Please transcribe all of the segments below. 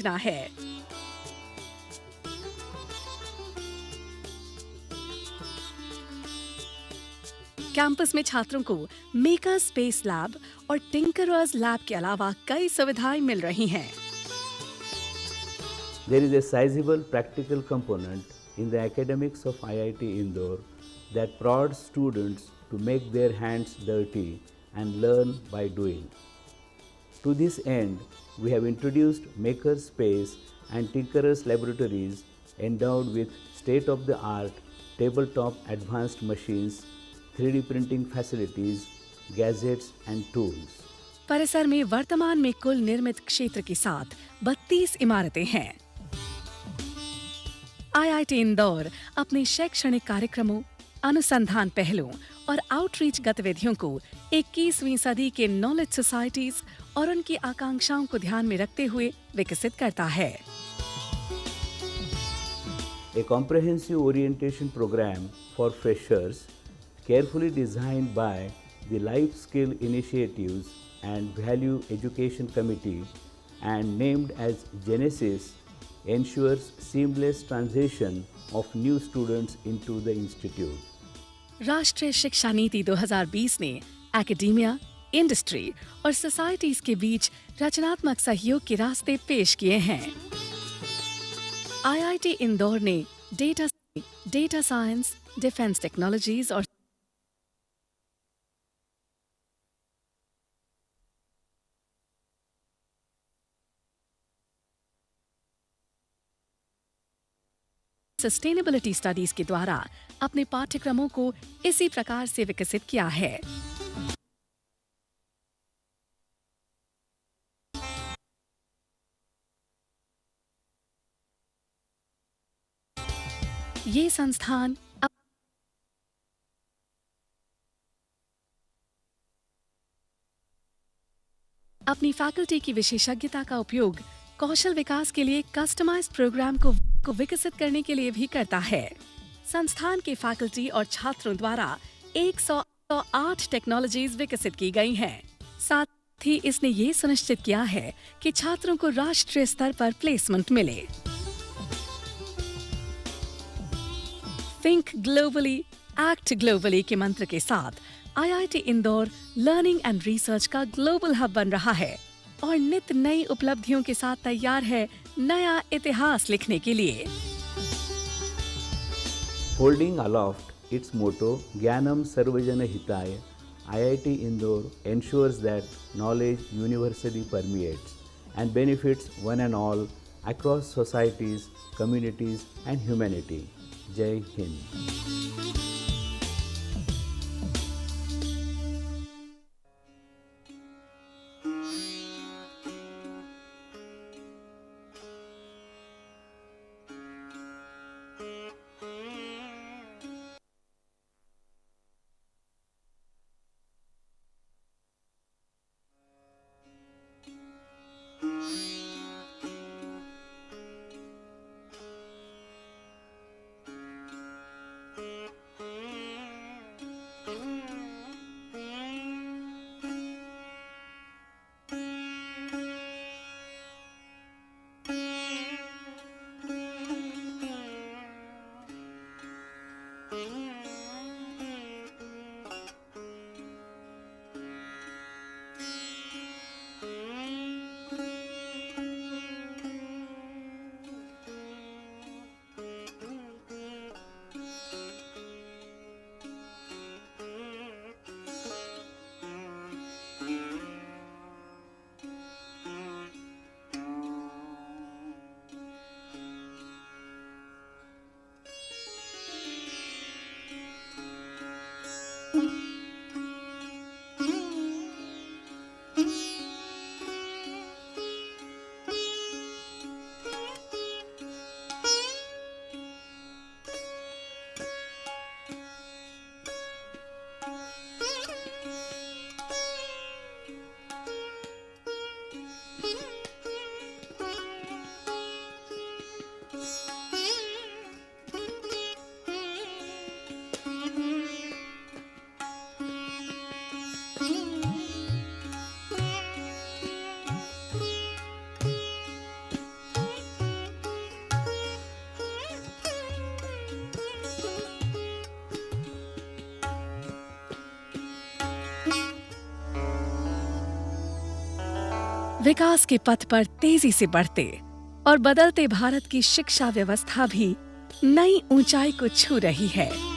ना है। कैंपस में छात्रों को मेकर स्पेस लैब और टिंकरर्स लैब के अलावा कई सुविधाएं मिल रही हैं। There is a sizable practical component in the academics of IIT Indore that prods students to make their hands dirty and learn by doing. To this end, we have introduced Maker Space and Tinkerers Laboratories endowed with state-of-the-art tabletop advanced machines, 3D printing facilities, gadgets and tools. परिसर में वर्तमान में कुल निर्मित क्षेत्र के साथ 32 इमारतें हैं। IIT इंदौर अपने शैक्षणिक कार्यक्रमों, अनुसंधान पहलों और आउटरीच गतिविधियों को 21वीं सदी के नॉलेज सोसाइटीज और उनकी आकांक्षाओं को ध्यान में रखते हुए विकसित करता है। A comprehensive orientation program for freshers, carefully designed by the Life Skill Initiatives and Value Education Committee and named as Genesis, ensures seamless transition of new students into the institute. राष्ट्रीय शिक्षा नीति 2020 ने एकेडेमिया, इंडस्ट्री और societies के बीच रचनात्मक सहयोग के रास्ते पेश किए हैं। IIT इंदौर ने डेटा साइंस, डिफेंस टेक्नोलॉजीज और सस्टेनेबिलिटी स्टडीज के द्वारा अपने पाठ्यक्रमों को इसी प्रकार से विकसित किया है। ये संस्थान अपनी फैकल्टी की विशेषज्ञता का उपयोग कौशल विकास के लिए कस्टमाइज्ड प्रोग्राम को विकसित करने के लिए भी करता है। संस्थान के फैकल्टी और छात्रों द्वारा 108 टेक्नोलॉजीज विकसित की गई हैं। साथ ही इसने ये सुनिश्चित किया है कि छात्रों को राष्ट्रीय स्तर पर प्लेसमेंट मिले। थिंक ग्लोबली, एक्ट ग्लोबली के मंत्र के साथ IIT Indore learning and research का ग्लोबल हब बन रहा है और नित नई उपलब्धियों के साथ तैयार है नया इतिहास लिखने के लिए। Holding aloft its motto Jnanam Sarvajana Hitaya, IIT Indore ensures that knowledge universally permeates and benefits one and all across societies, communities and humanity. Jai Hind. Thank you. विकास के पथ पर तेजी से बढ़ते और बदलते भारत की शिक्षा व्यवस्था भी नई ऊंचाई को छू रही है।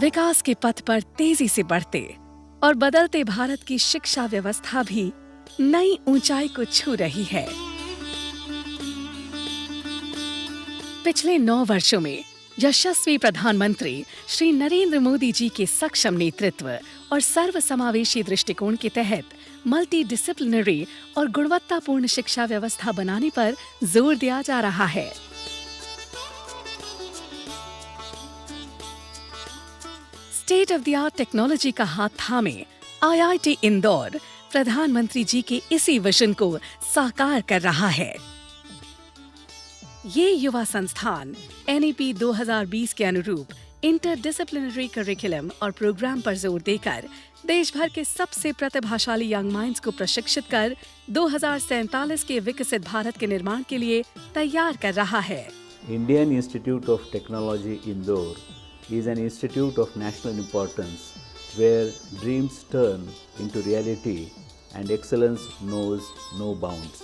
विकास के पथ पर तेजी से बढ़ते और बदलते भारत की शिक्षा व्यवस्था भी नई ऊंचाई को छू रही है। पिछले 9 वर्षों में यशस्वी प्रधानमंत्री श्री नरेंद्र मोदी जी के सक्षम नेतृत्व और सर्वसमावेशी दृष्टिकोण के तहत मल्टी डिसिप्लिनरी और गुणवत्तापूर्ण शिक्षा व्यवस्था बनाने पर जोर दिया जा रहा है। State of the art technology का हाथ थामे IIT इंदौर प्रधानमंत्री जी के इसी विजन को साकार कर रहा है। ये युवा संस्थान NEP 2020 के अनुरूप इंटरडिसिप्लिनरी करिकुलम और प्रोग्राम पर जोर देकर देश भर के सबसे प्रतिभाशाली यंग माइंड्स को प्रशिक्षित कर 2047 के विकसित भारत के निर्माण के लिए तैयार कर रहा है। Indian Institute of Technology Indore is an institute of national importance where dreams turn into reality and excellence knows no bounds.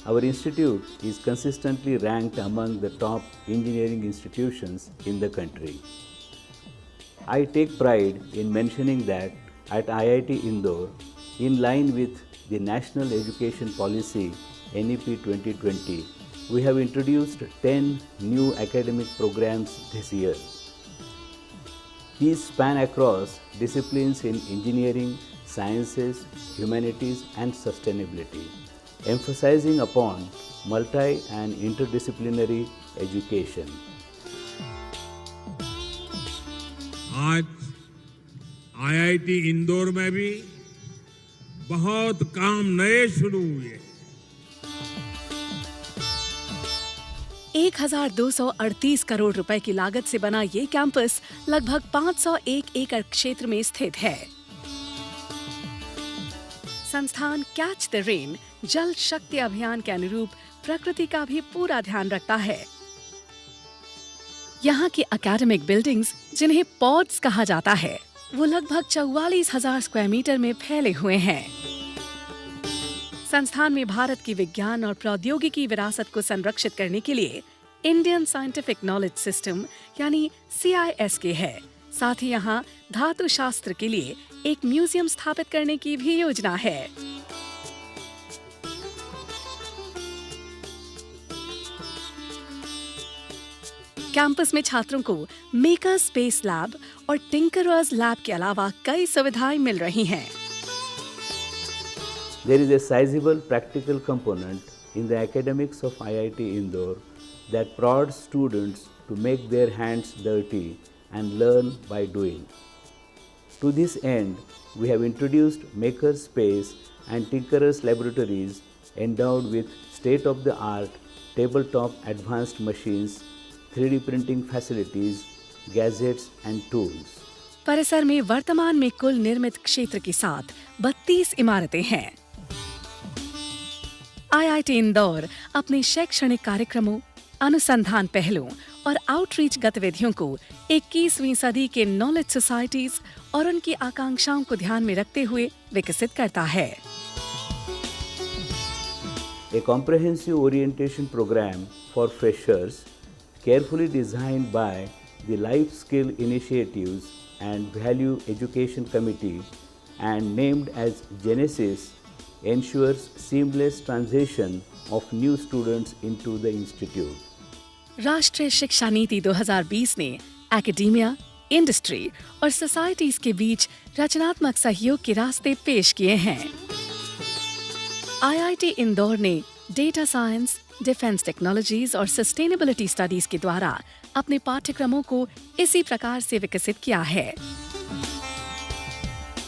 Our institute is consistently ranked among the top engineering institutions in the country. I take pride in mentioning that at IIT Indore, in line with the National Education Policy NEP 2020, we have introduced 10 new academic programs this year. These span across disciplines in engineering, sciences, humanities and sustainability. emphasizing upon multi and interdisciplinary education. आज IIT Indore में भी बहुत काम नए शुरू हुए। 1238 करोड़ रुपए की लागत से बना ये कैंपस लगभग 501 एकड़ क्षेत्र में स्थित है। संस्थान कैच द रेन जल शक्ति अभियान के अनुरूप प्रकृति का भी पूरा ध्यान रखता है। यहाँ की एकेडमिक बिल्डिंग्स, जिन्हें पॉड्स कहा जाता है, वो लगभग 44,000 स्क्वायर मीटर में फैले हुए हैं। संस्थान में भारत की विज्ञान और प्रौद्योगिकी विरासत को संरक्षित करने के लिए इंडियन साइंटिफिक नॉलेज सिस्टम यानी CISK है। साथ ही यहाँ धातु शास्त्र के लिए एक म्यूजियम स्थापित करने की भी योजना है। कैंपस में छात्रों को मेकर स्पेस लैब और टिंकरर्स लैब के अलावा कई सुविधाएं मिल रही हैं। There is a sizable practical component in the academics of IIT Indore that prods students to make their hands dirty and learn by doing. To this end, we have introduced maker space and tinkerers laboratories endowed with state-of-the-art tabletop advanced machines, 3D printing facilities, gadgets and tools. परिसर में वर्तमान में कुल निर्मित क्षेत्र के साथ 32 इमारतें हैं। IIT इंदौर अपने शैक्षणिक कार्यक्रमों, अनुसंधान पहलों और आउटरीच गतिविधियों को 21वीं सदी के नॉलेज सोसाइटीज और उनकी आकांक्षाओं को ध्यान में रखते हुए विकसित करता है। A comprehensive orientation program for freshers, carefully designed by the Life Skill Initiatives and Value Education Committee and named as Genesis, ensures seamless transition of new students into the institute. राष्ट्रीय शिक्षा नीति 2020 ने एकेडेमिया, इंडस्ट्री और societies के बीच रचनात्मक सहयोग के रास्ते पेश किए हैं। IIT इंदौर ने डेटा साइंस, डिफेंस टेक्नोलॉजीज और सस्टेनेबिलिटी स्टडीज के द्वारा अपने पाठ्यक्रमों को इसी प्रकार से विकसित किया है।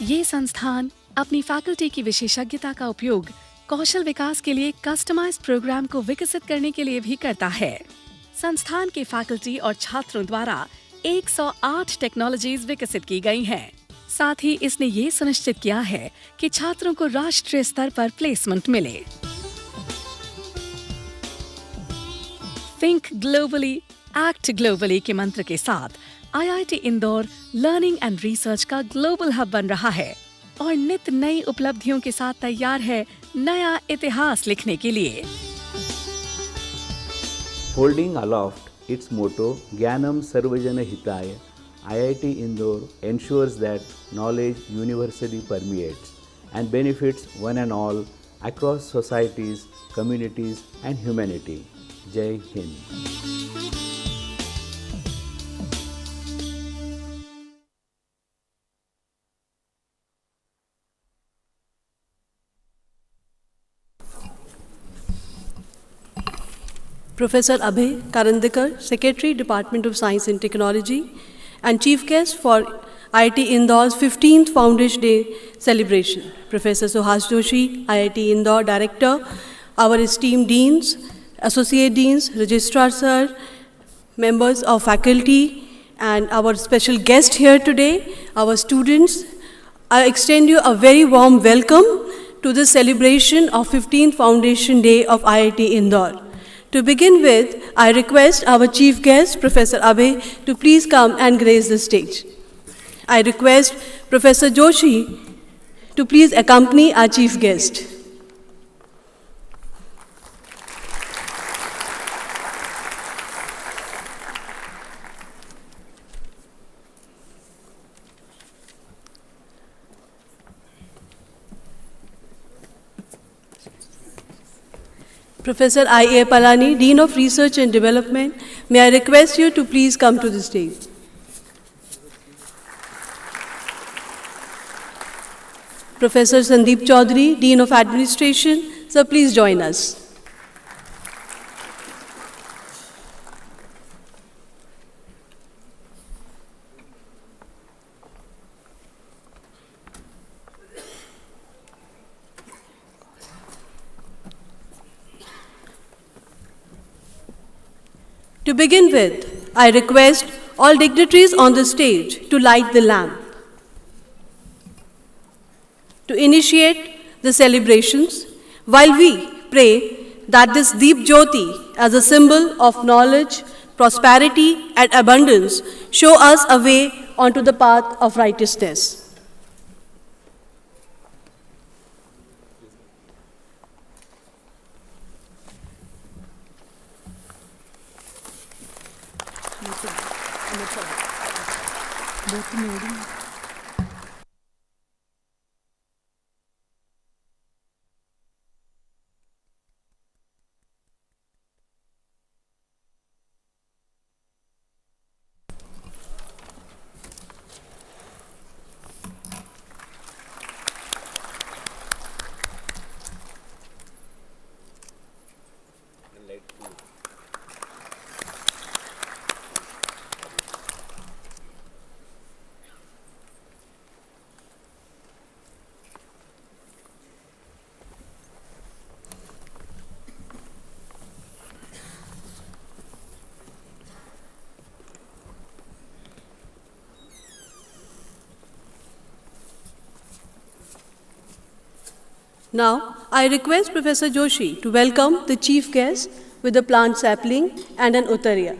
ये संस्थान अपनी फैकल्टी की विशेषज्ञता का उपयोग कौशल विकास के लिए कस्टमाइज्ड प्रोग्राम को विकसित करने के लिए भी करता है। संस्थान के फैकल्टी और छात्रों द्वारा 108 टेक्नोलॉजीज विकसित की गई हैं। साथ ही इसने ये सुनिश्चित किया है कि छात्रों को राष्ट्रीय स्तर पर प्लेसमेंट मिले। थिंक ग्लोबली, एक्ट ग्लोबली के मंत्र के साथ IIT Indore learning and research का ग्लोबल हब बन रहा है और नित नई उपलब्धियों के साथ तैयार है नया इतिहास लिखने के लिए। Holding aloft its motto Jnanam Sarvajana Hitaya, IIT Indore ensures that knowledge universally permeates and benefits one and all across societies, communities and humanity. Jai Hind. Professor Abhay Karandikar, Secretary, Department of Science and Technology, and Chief Guest for IIT Indore's 15th Foundation Day celebration. Professor Suhas Joshi, IIT Indore Director, our esteemed Deans, Associate Deans, Registrar Sir, members of faculty, and our special guest here today, our students. I extend you a very warm welcome to the celebration of 15th Foundation Day of IIT Indore. To begin with, I request our chief guest, Professor Abhay, to please come and grace the stage. I request Professor Joshi to please accompany our chief guest. Professor I.A. Palani, Dean of Research and Development, may I request you to please come to the stage. Professor Sandeep Chaudhary, Dean of Administration, So please join us. To begin with, I request all dignitaries on the stage to light the lamp. To initiate the celebrations, while we pray that this Deep Jyoti, as a symbol of knowledge, prosperity, and abundance, show us a way onto the path of righteousness. Now, I request Professor Joshi to welcome the chief guest with a plant sapling and an uttariya.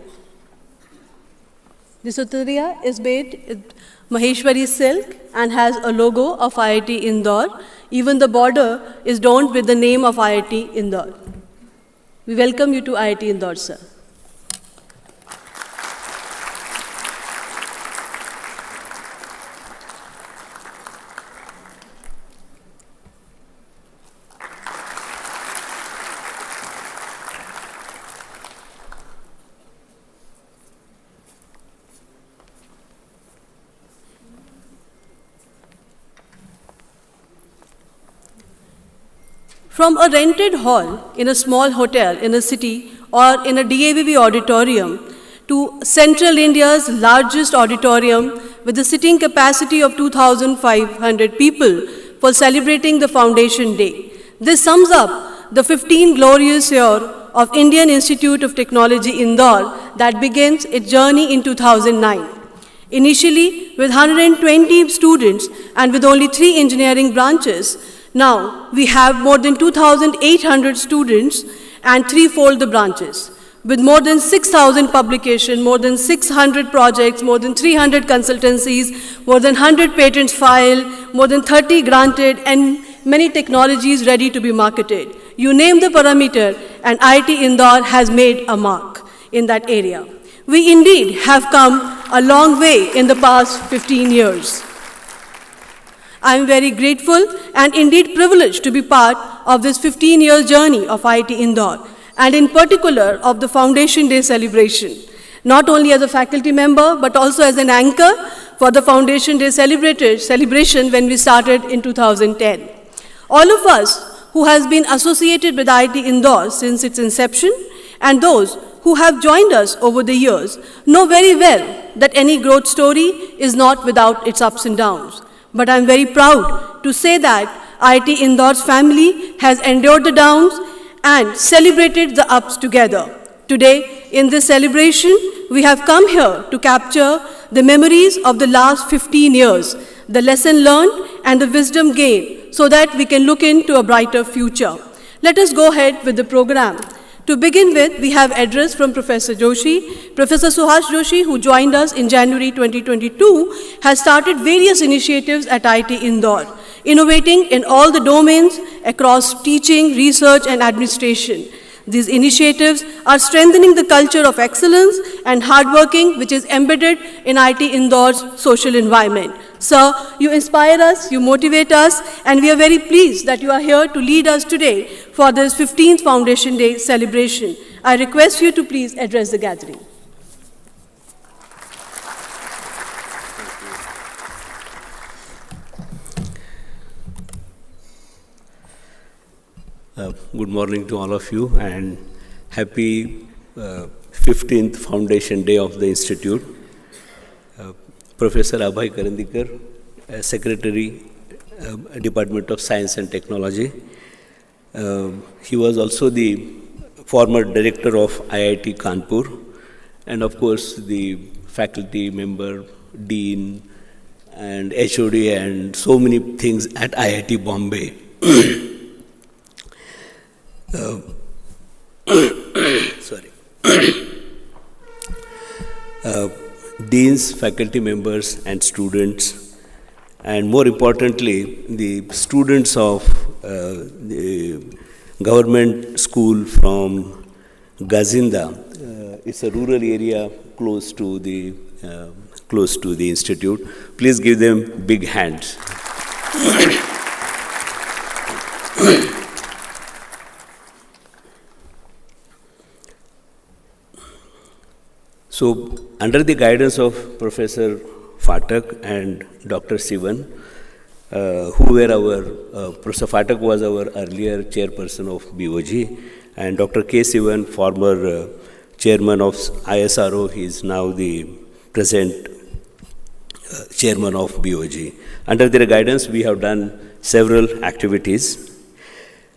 This uttariya is made in Maheshwari silk and has a logo of IIT Indore. Even the border is donned with the name of IIT Indore. We welcome you to IIT Indore, sir. From a rented hall in a small hotel in a city or in a DAVV auditorium to Central India's largest auditorium with a sitting capacity of 2,500 people for celebrating the Foundation Day. This sums up the 15 glorious years of Indian Institute of Technology Indore that begins its journey in 2009. Initially with 120 students and with only 3 engineering branches, now we have more than 2,800 students and threefold the branches. With more than 6,000 publications, more than 600 projects, more than 300 consultancies, more than 100 patents filed, more than 30 granted, and many technologies ready to be marketed. You name the parameter, and IIT Indore has made a mark in that area. We indeed have come a long way in the past 15 years. I am very grateful and indeed privileged to be part of this 15-year journey of IIT Indore, and in particular of the Foundation Day celebration, not only as a faculty member, but also as an anchor for the Foundation Day celebration when we started in 2010. All of us who has been associated with IIT Indore since its inception, and those who have joined us over the years, know very well that any growth story is not without its ups and downs. But I'm very proud to say that IIT Indore's family has endured the downs and celebrated the ups together. Today, in this celebration, we have come here to capture the memories of the last 15 years, the lesson learned and the wisdom gained, so that we can look into a brighter future. Let us go ahead with the program. To begin with, we have address from Professor Joshi. Professor Suhas Joshi, who joined us in January 2022, has started various initiatives at IIT Indore, innovating in all the domains across teaching, research, and administration. These initiatives are strengthening the culture of excellence and hardworking, which is embedded in IIT Indore's social environment. Sir, you inspire us, you motivate us, and we are very pleased that you are here to lead us today for this 15th Foundation Day celebration. I request you to please address the gathering. Good morning to all of you and happy 15th Foundation Day of the Institute. Professor Abhay Karandikar, Secretary, Department of Science and Technology. He was also the former Director of IIT Kanpur and of course the faculty member, Dean and HOD and so many things at IIT Bombay. Deans, faculty members and students, and more importantly, the students of the government school from Gazinda. It's a rural area close to the institute. Please give them big hands. So, under the guidance of Professor Phatak and Dr. Sivan, who were our, Professor Phatak was our earlier chairperson of BOG, and Dr. K. Sivan, former chairman of ISRO, he is now the present chairman of BOG. Under their guidance, we have done several activities.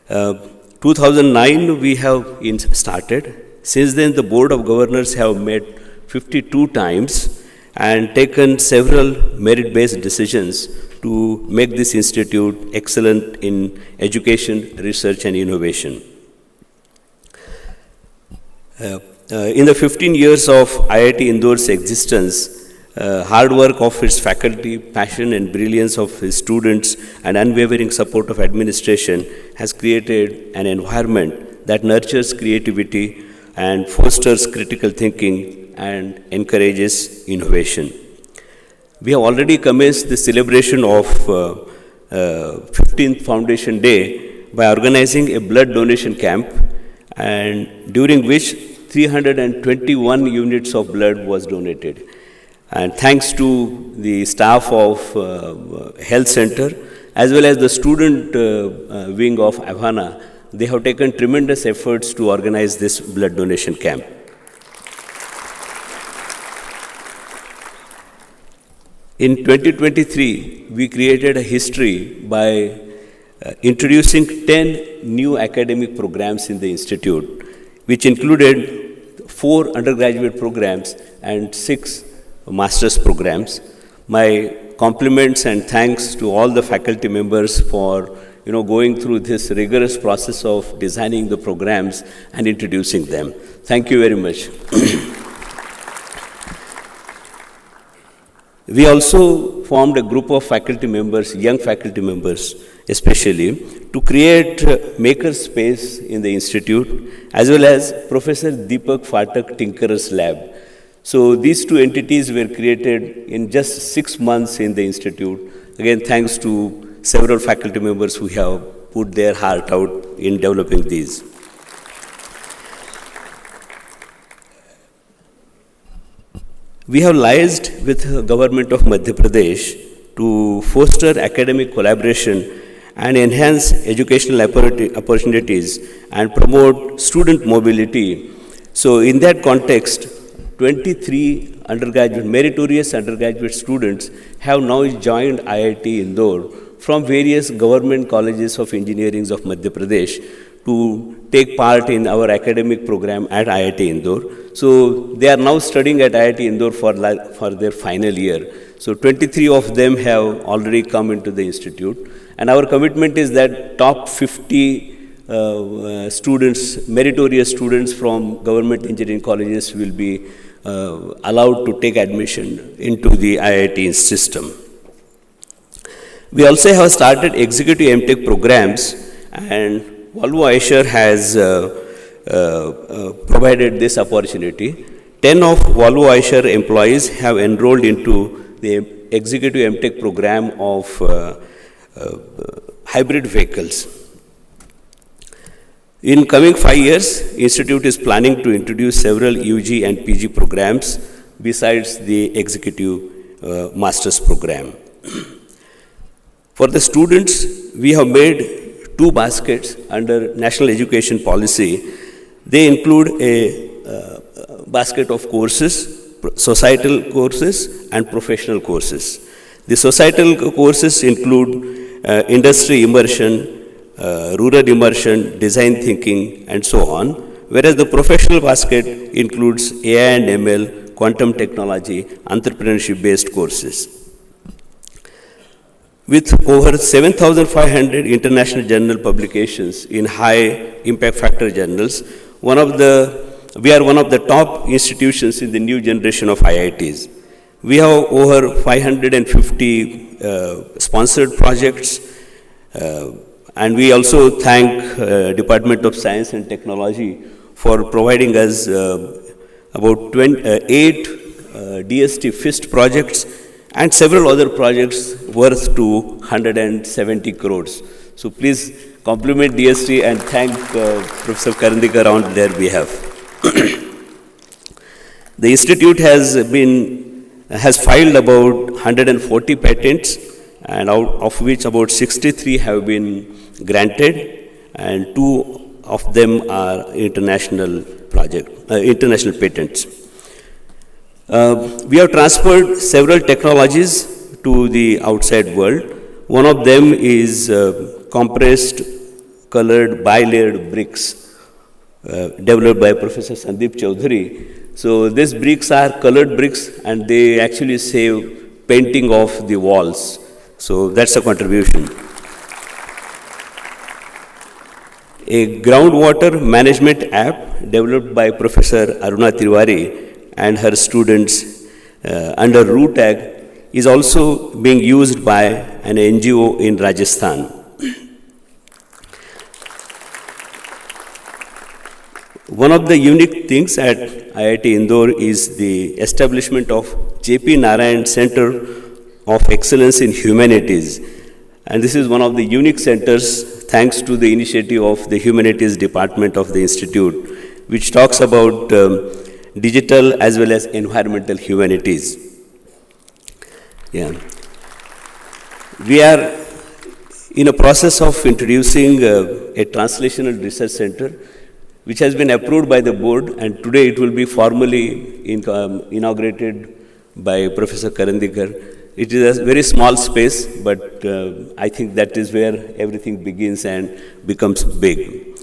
2009, we have started. Since then, the Board of Governors have met 52 times and taken several merit-based decisions to make this institute excellent in education, research and innovation. In the 15 years of IIT Indore's existence, hard work of its faculty, passion and brilliance of its students and unwavering support of administration has created an environment that nurtures creativity and fosters critical thinking and encourages innovation. We have already commenced the celebration of 15th Foundation Day by organizing a blood donation camp, and during which 321 units of blood was donated. And thanks to the staff of Health Center as well as the student wing of Havana, they have taken tremendous efforts to organize this blood donation camp. In 2023, we created a history by introducing 10 new academic programs in the institute, which included 4 undergraduate programs and 6 master's programs. My compliments and thanks to all the faculty members for going through this rigorous process of designing the programs and introducing them. Thank you very much. We also formed a group of faculty members, young faculty members especially, to create maker space in the institute, as well as Professor Deepak Phatak Tinkerer's Lab. So these 2 entities were created in just 6 months in the institute. Again, thanks to several faculty members who have put their heart out in developing these. We have liaised with the government of Madhya Pradesh to foster academic collaboration and enhance educational opportunities and promote student mobility. So in that context, 23 meritorious undergraduate students have now joined IIT Indore from various government colleges of engineering of Madhya Pradesh to take part in our academic program at IIT Indore. So they are now studying at IIT Indore for their final year. So 23 of them have already come into the institute. And our commitment is that top 50 students, meritorious students from government engineering colleges will be allowed to take admission into the IIT system. We also have started executive MTech programs, and Volvo Eicher has provided this opportunity. 10 of Volvo Eicher employees have enrolled into the executive MTech program of hybrid vehicles. In coming 5 years, Institute is planning to introduce several UG and PG programs besides the executive master's program. For the students, we have made two baskets under National Education Policy. They include a basket of courses, societal courses and professional courses. The societal courses include industry immersion, rural immersion, design thinking, and so on, whereas the professional basket includes AI and ML, quantum technology, entrepreneurship-based courses. With over 7,500 international journal publications in high impact factor journals, we are one of the top institutions in the new generation of IITs. We have over 550 sponsored projects, and we also thank Department of Science and Technology for providing us about 8 DST FIST projects and several other projects worth to 170 crores. So please compliment DST and thank Professor Karandikar on their behalf. The institute has filed about 140 patents, and out of which about 63 have been granted, and 2 of them are international patents. We have transferred several technologies to the outside world. One of them is compressed colored bilayered bricks developed by Professor Sandeep Chaudhary. So these bricks are colored bricks and they actually save painting of the walls. So that's a contribution. A groundwater management app developed by Professor Aruna Tiwari and her students under RooTag is also being used by an NGO in Rajasthan. One of the unique things at IIT Indore is the establishment of J.P. Narayan Center of Excellence in Humanities. And this is one of the unique centers thanks to the initiative of the Humanities Department of the Institute, which talks about digital as well as environmental humanities. Yeah. We are in a process of introducing a translational research center which has been approved by the board, and today it will be formally inaugurated by Professor Karandikar. It is a very small space, but I think that is where everything begins and becomes big.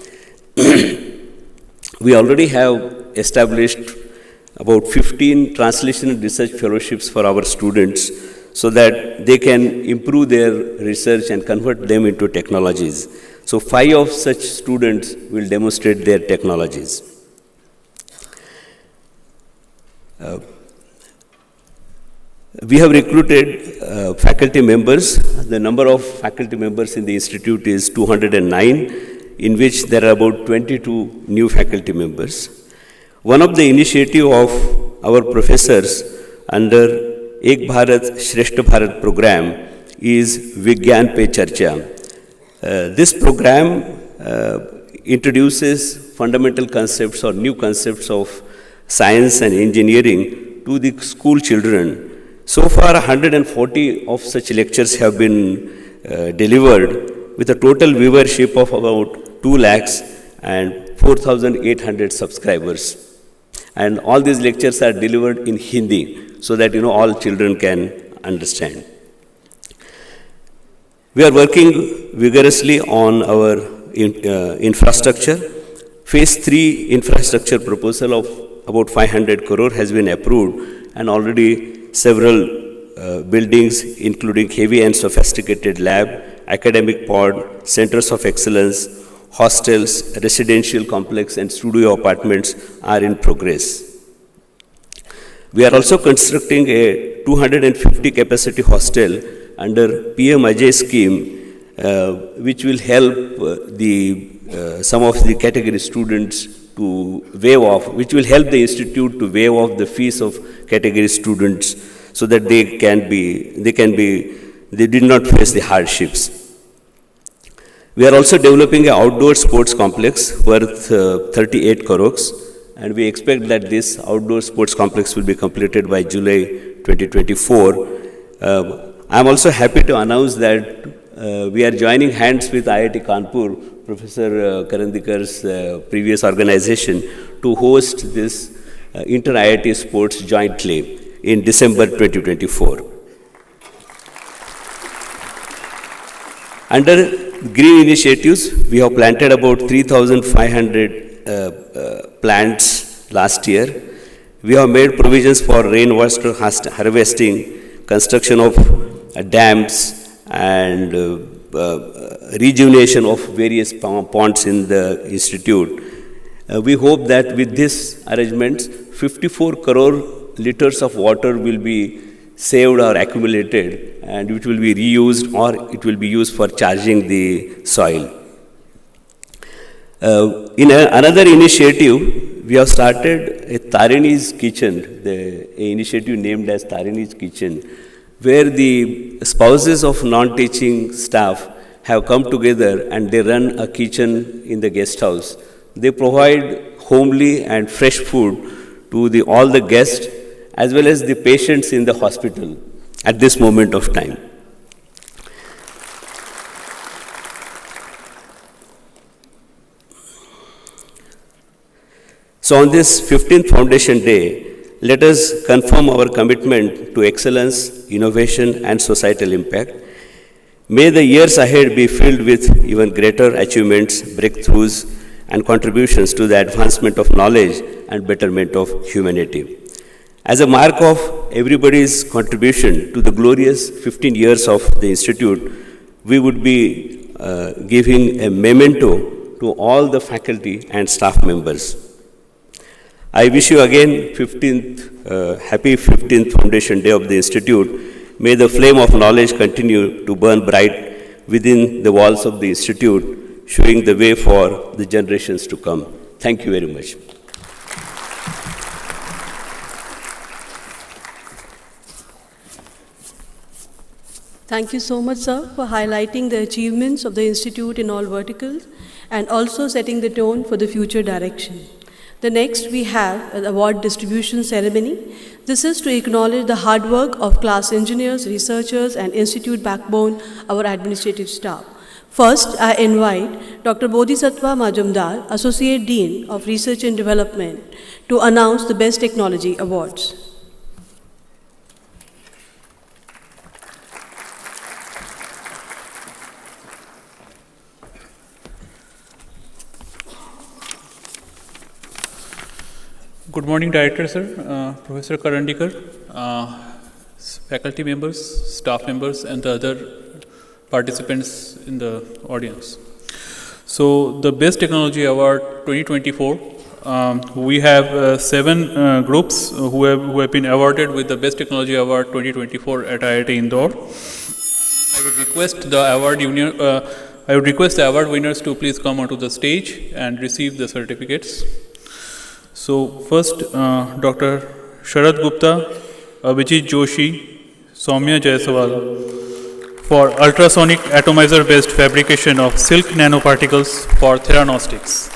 We already have established about 15 translational research fellowships for our students so that they can improve their research and convert them into technologies. So 5 of such students will demonstrate their technologies. We have recruited faculty members. The number of faculty members in the institute is 209, in which there are about 22 new faculty members. One of the initiative of our professors under Ek Bharat Shrestha Bharat program is Vigyan Pe Charcha. This program introduces fundamental concepts or new concepts of science and engineering to the school children. So far, 140 of such lectures have been delivered with a total viewership of about 2 lakhs and 4,800 subscribers. And all these lectures are delivered in Hindi so that all children can understand. We are working vigorously on our infrastructure. Phase 3 infrastructure proposal of about 500 crore has been approved, and already several buildings including heavy and sophisticated lab, academic pod, centers of excellence, hostels, residential complex and studio apartments are in progress. We are also constructing a 250 capacity hostel under PM Ajay scheme, which will help some of the category students to waive off, which will help the institute to waive off the fees of category students so that they did not face the hardships. We are also developing an outdoor sports complex worth 38 crores, and we expect that this outdoor sports complex will be completed by July 2024. I am also happy to announce that we are joining hands with IIT Kanpur, Professor Karandikar's previous organization, to host this inter-IIT sports jointly in December 2024. Under green initiatives, we have planted about 3,500 plants last year. We have made provisions for rainwater harvesting, construction of dams, and rejuvenation of various ponds in the institute. We hope that with these arrangements, 54 crore liters of water will be saved or accumulated, and it will be reused or it will be used for charging the soil. In another initiative, we have started a Tarini's Kitchen, the initiative named as Tarini's Kitchen, where the spouses of non-teaching staff have come together and they run a kitchen in the guest house. They provide homely and fresh food to all the guests as well as the patients in the hospital at this moment of time. So on this 15th Foundation Day, let us confirm our commitment to excellence, innovation, and societal impact. May the years ahead be filled with even greater achievements, breakthroughs, and contributions to the advancement of knowledge and betterment of humanity. As a mark of everybody's contribution to the glorious 15 years of the Institute, we would be giving a memento to all the faculty and staff members. I wish you again happy 15th Foundation Day of the Institute. May the flame of knowledge continue to burn bright within the walls of the Institute, showing the way for the generations to come. Thank you very much. Thank you so much, sir, for highlighting the achievements of the Institute in all verticals and also setting the tone for the future direction. The next, we have an award distribution ceremony. This is to acknowledge the hard work of class engineers, researchers, and Institute backbone, our administrative staff. First, I invite Dr. Bodhisattva Majumdar, Associate Dean of Research and Development, to announce the Best Technology Awards. Good morning, Director, sir, Professor Karandikar, faculty members, staff members, and the other participants in the audience. So, the Best Technology Award 2024, we have 7 groups who have been awarded with the Best Technology Award 2024 at IIT Indore. I would request the award winners to please come onto the stage and receive the certificates. So, first, Dr. Sharad Gupta, Abhijit Joshi, Soumya Jaiswal for ultrasonic atomizer-based fabrication of silk nanoparticles for theranostics.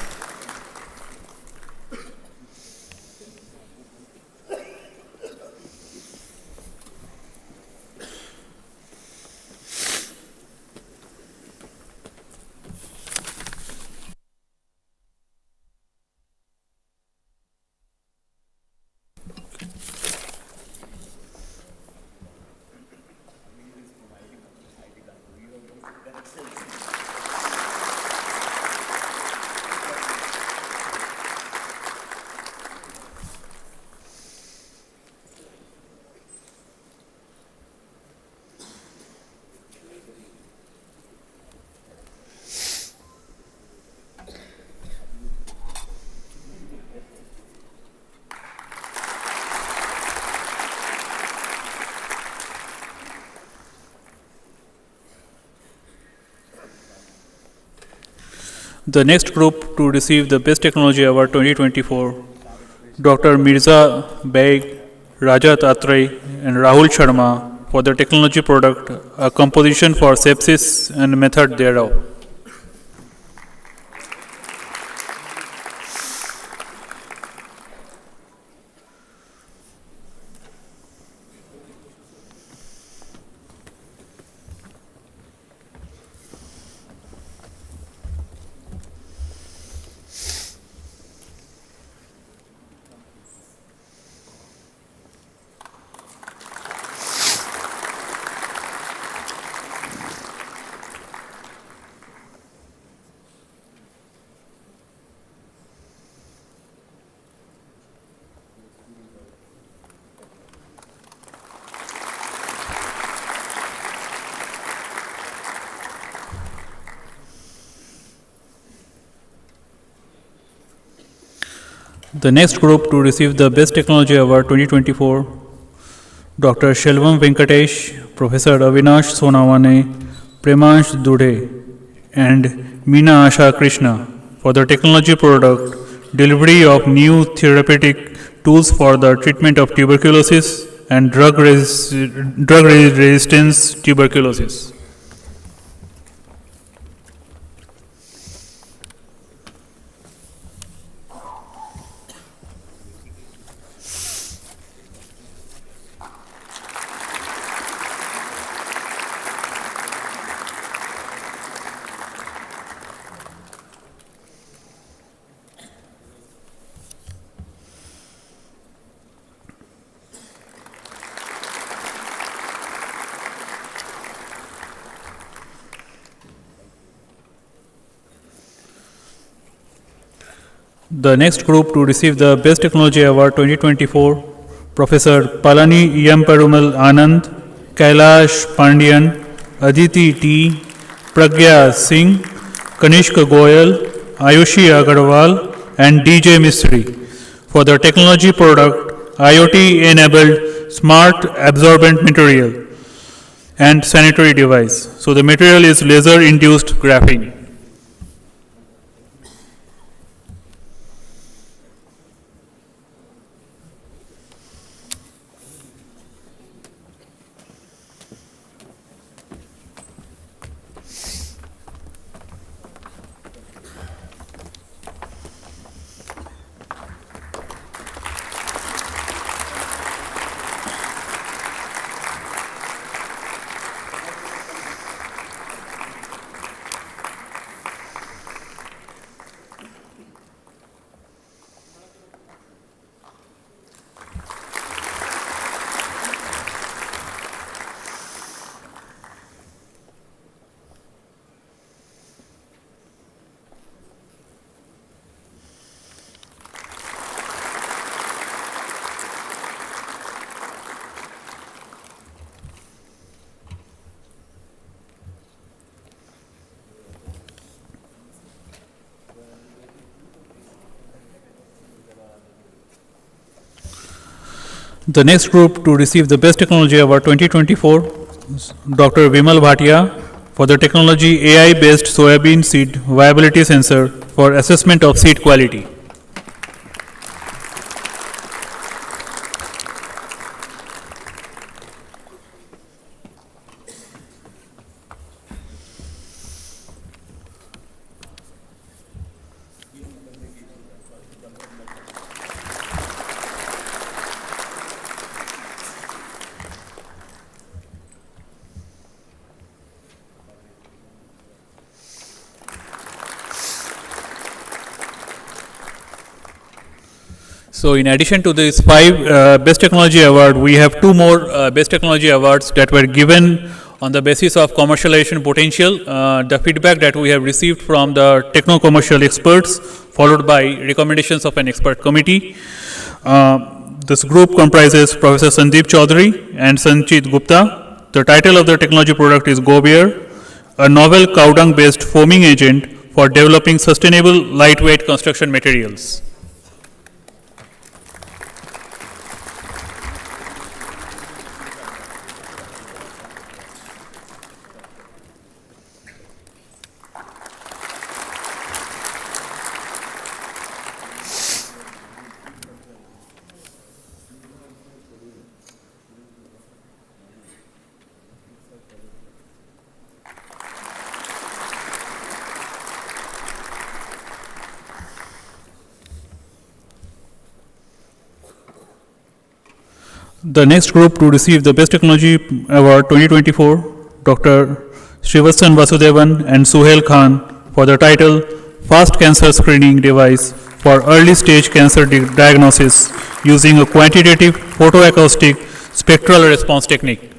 The next group to receive the Best Technology Award 2024, Dr. Mirza Beg, Raja Tatray, and Rahul Sharma for the technology product, a composition for sepsis and method thereof. The next group to receive the Best Technology Award 2024, Dr. Shelvam Venkatesh, Professor Avinash Sonawane, Premansh Dudhe, and Meena Asha Krishna for the technology product delivery of new therapeutic tools for the treatment of tuberculosis and drug resistance tuberculosis. The next group to receive the Best Technology Award 2024, Professor Palani Perumal Anand, Kailash Pandian, Aditi T, Pragya Singh, Kanishka Goyal, Ayushi Agarwal, and DJ Mistry for the technology product IoT-enabled smart absorbent material and sanitary device. So the material is laser-induced graphene. The next group to receive the Best Technology Award 2024, Dr. Vimal Bhatia for the technology AI-based soybean seed viability sensor for assessment of seed quality. So in addition to these 5 Best Technology Award, we have 2 more Best Technology Awards that were given on the basis of commercialization potential. The feedback that we have received from the techno-commercial experts, followed by recommendations of an expert committee. This group comprises Professor Sandeep Chaudhary and Sanchit Gupta. The title of the technology product is GoBear, a novel cow dung-based foaming agent for developing sustainable lightweight construction materials. The next group to receive the Best Technology Award 2024, Dr. Srivatsan Vasudevan and Suhail Khan for the title Fast Cancer Screening Device for Early Stage Cancer Diagnosis using a quantitative photoacoustic spectral response technique.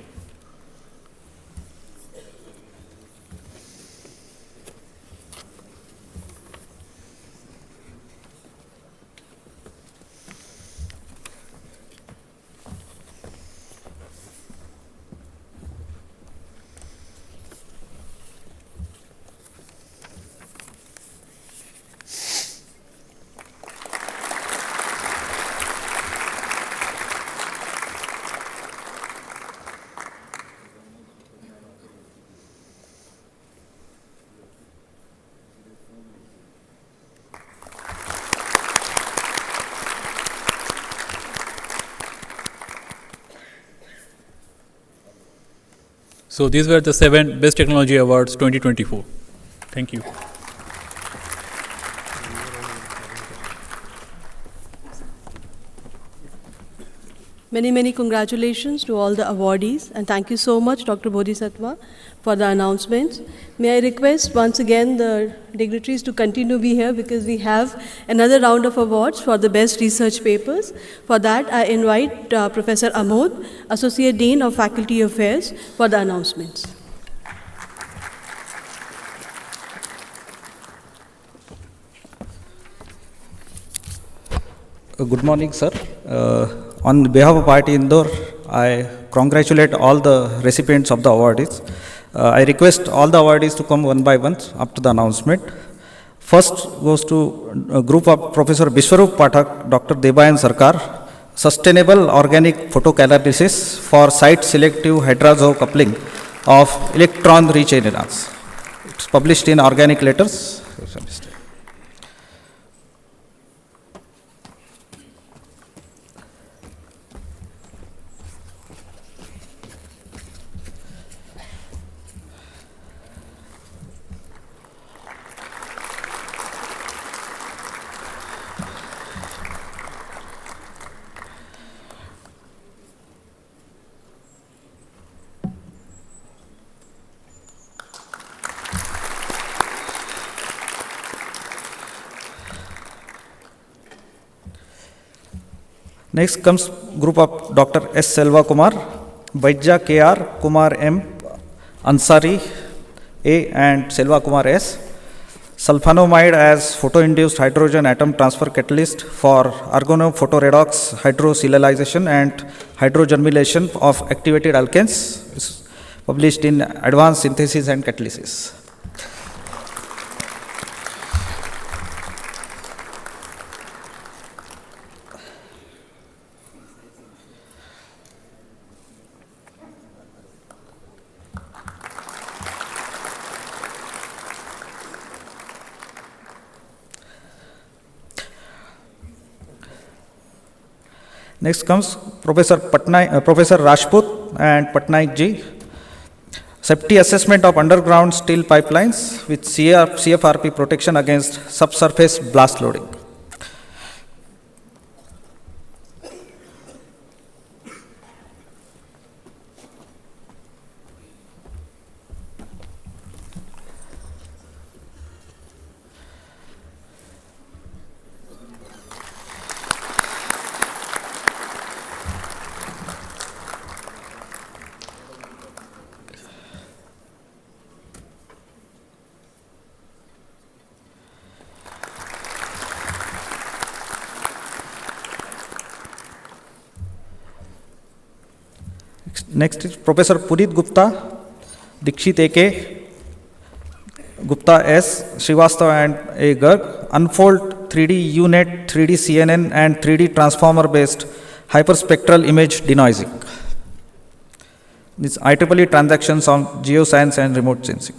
So these were the 7 Best Technology Awards 2024. Thank you. Many congratulations to all the awardees, and thank you so much, Dr. Bodhisattva, for the announcements. May I request once again the dignitaries to continue to be here, because we have another round of awards for the best research papers. For that, I invite Professor Amod, Associate Dean of Faculty Affairs, for the announcements. Good morning, sir. On behalf of IIT Indore, I congratulate all the recipients of the awardees. I request all the awardees to come one by one up to the announcement. First goes to a group of Professor Bishwarup Pathak, Dr. Debayan Sarkar, Sustainable Organic Photocatalysis for Site Selective Heterozo Coupling of Electron-Rich Enzymes. It's published in Organic Letters. Next comes group of Dr. S. Selva Kumar, Vaidya K.R., Kumar M., Ansari A. and Selva Kumar S. Sulfonamide as photo-induced hydrogen atom transfer catalyst for organophotoredox hydrocellulization and hydrogenylation of activated alkanes, is published in Advanced Synthesis and Catalysis. Next comes Professor Rajput and Patnaik ji. Safety assessment of underground steel pipelines with CFRP protection against subsurface blast loading. Next is Professor Purit Gupta, Dikshit A.K., Gupta S., Srivastava and A. Garg. Unfold 3D UNet, 3D CNN and 3D transformer based hyperspectral image denoising. These IEEE transactions on geoscience and remote sensing.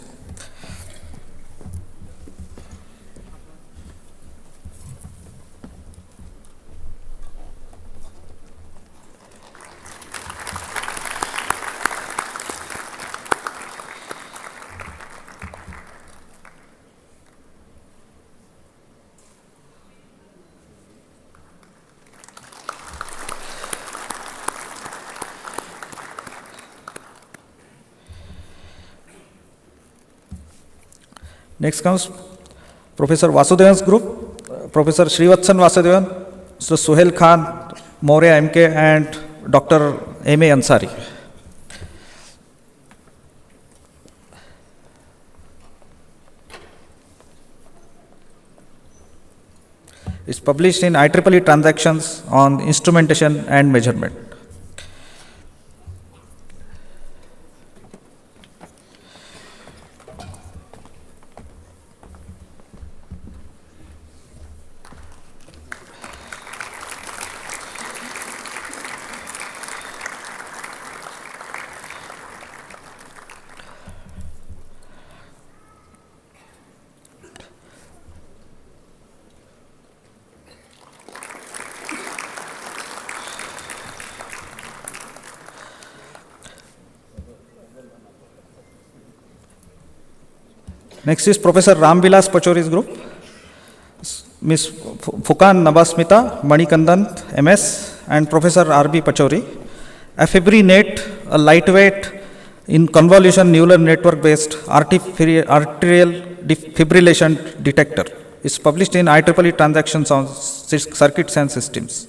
Next comes Professor Vasudevan's group, Professor Srivatsan Vasudevan, Mr. Suhail Khan, Moria MK and Dr. M.A. Ansari. It's published in IEEE transactions on instrumentation and measurement. Next is Professor Ramvilas Pachori's group. Ms. Fukan Nabasmita Manikandant, MS, and Professor R.B. Pachori. Afibrinate, a lightweight in convolution neural network based arterial fibrillation detector, is published in IEEE Transactions on Circuits and Systems.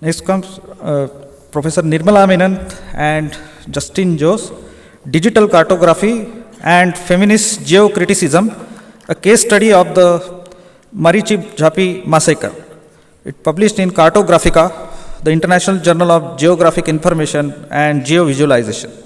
Next comes Professor Nirmala Menant and Justin Jose, Digital Cartography and Feminist Geocriticism, a case study of the Marichip-Jhapi massacre. It published in Cartographica, the International Journal of Geographic Information and Geovisualization.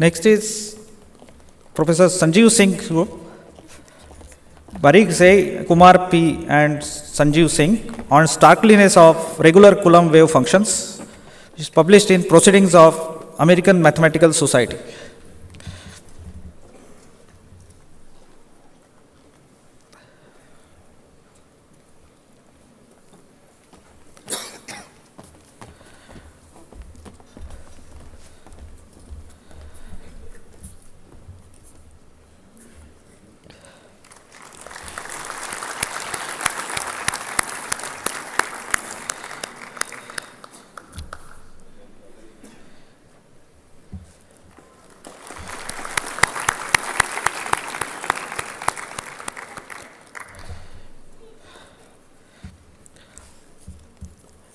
Next is Professor Sanjeev Singh group. Barik Zai, Kumar P. and Sanjeev Singh on starkliness of regular Coulomb wave functions. It is published in Proceedings of American Mathematical Society.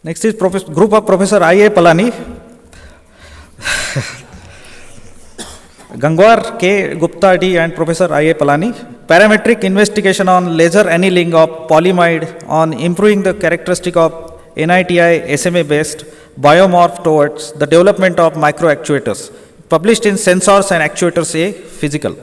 Next is group of Professor I.A. Palani, Gangwar K. Gupta D. and Professor I.A. Palani, parametric investigation on laser annealing of polyimide on improving the characteristic of NITI SMA based biomorph towards the development of microactuators, published in Sensors and Actuators A. Physical.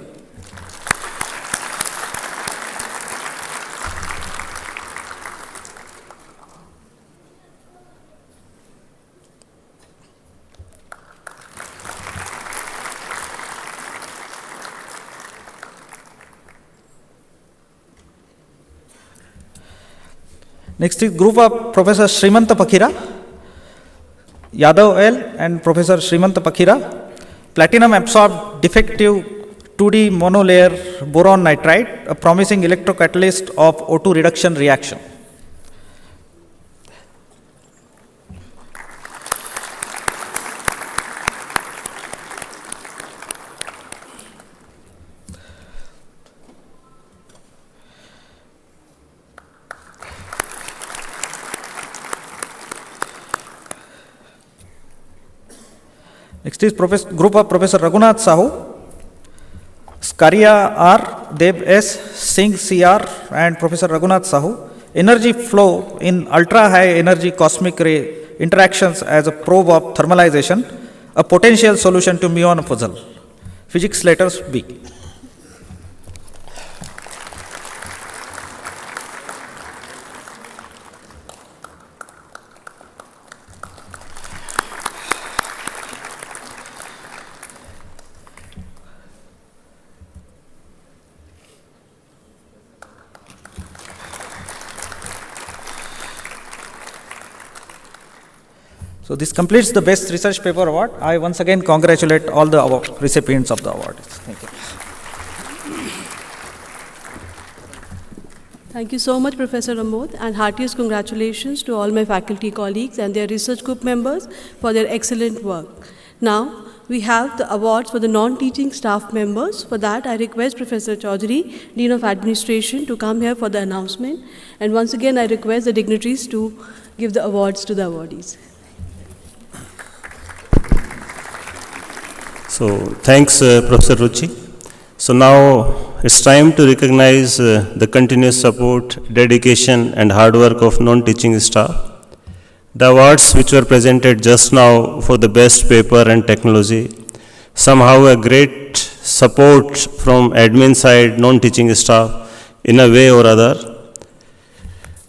Next is group of Professor Srimanta Pakhira, Yadav L. and Professor Srimanta Pakhira, platinum absorbed defective 2D monolayer boron nitride, a promising electrocatalyst of O2 reduction reaction. Next is group of Professor Raghunath Sahu, Skaria R, Deb S, Singh CR, and Professor Raghunath Sahu. Energy flow in ultra high energy cosmic ray interactions as a probe of thermalization, a potential solution to muon puzzle. Physics letters B. So this completes the Best Research Paper Award. I once again congratulate all the recipients of the award. Thank you. Thank you so much, Professor Amod, and heartiest congratulations to all my faculty colleagues and their research group members for their excellent work. Now, we have the awards for the non-teaching staff members. For that, I request Professor Chaudhary, Dean of Administration, to come here for the announcement. And once again, I request the dignitaries to give the awards to the awardees. So, thanks, Professor Ruchi. So now it's time to recognize the continuous support, dedication and hard work of non-teaching staff. The awards which were presented just now for the best paper and technology, somehow a great support from admin side, non-teaching staff in a way or other.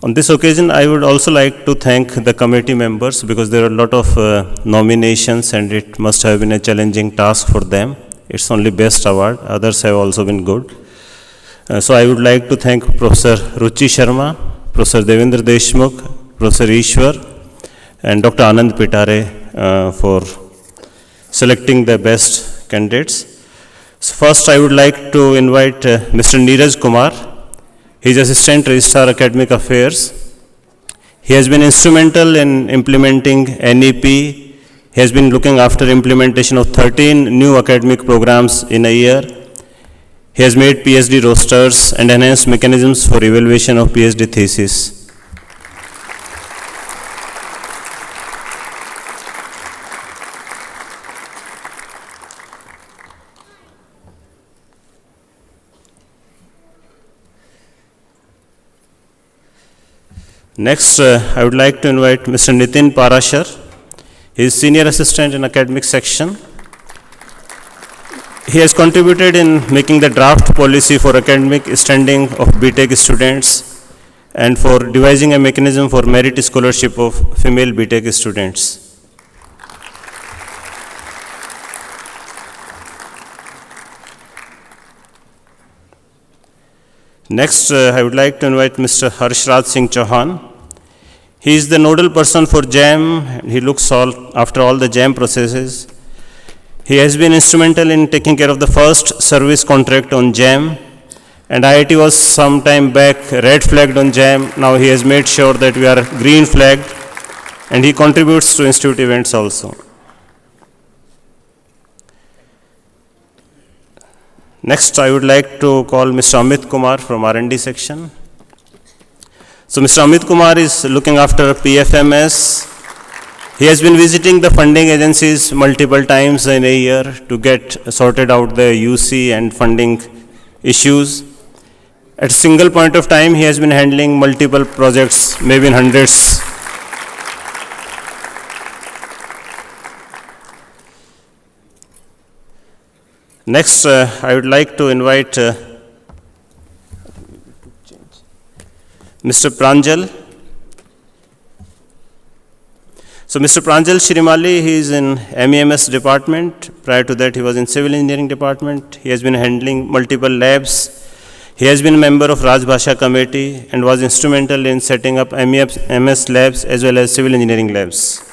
On this occasion, I would also like to thank the committee members because there are a lot of nominations and it must have been a challenging task for them. It's only best award, others have also been good. So I would like to thank Professor Ruchi Sharma, Professor Devendra Deshmukh, Professor Ishwar and Dr. Anand Pitare for selecting the best candidates. So first I would like to invite Mr. Neeraj Kumar. He is Assistant Registrar Academic Affairs. He has been instrumental in implementing NEP. He has been looking after implementation of 13 new academic programs in a year. He has made PhD rosters and enhanced mechanisms for evaluation of PhD thesis. Next, I would like to invite Mr. Nitin Parashar. He is Senior Assistant in Academic Section. He has contributed in making the draft policy for academic standing of BTech students and for devising a mechanism for merit scholarship of female BTech students. Next, I would like to invite Mr. Harshraj Singh Chauhan. He is the nodal person for JAM. He looks after all the JAM processes. He has been instrumental in taking care of the first service contract on JAM. And IIT was some time back red flagged on JAM. Now he has made sure that we are green flagged. And he contributes to institute events also. Next, I would like to call Mr. Amit Kumar from R&D section. So Mr. Amit Kumar is looking after PFMS. He has been visiting the funding agencies multiple times in a year to get sorted out the UC and funding issues. At a single point of time, he has been handling multiple projects, maybe in hundreds. Next, I would like to invite Mr. Pranjal. So Mr. Pranjal Shrimali, he is in MEMS department. Prior to that, he was in civil engineering department. He has been handling multiple labs. He has been a member of Rajbhasha committee and was instrumental in setting up MEMS labs as well as civil engineering labs.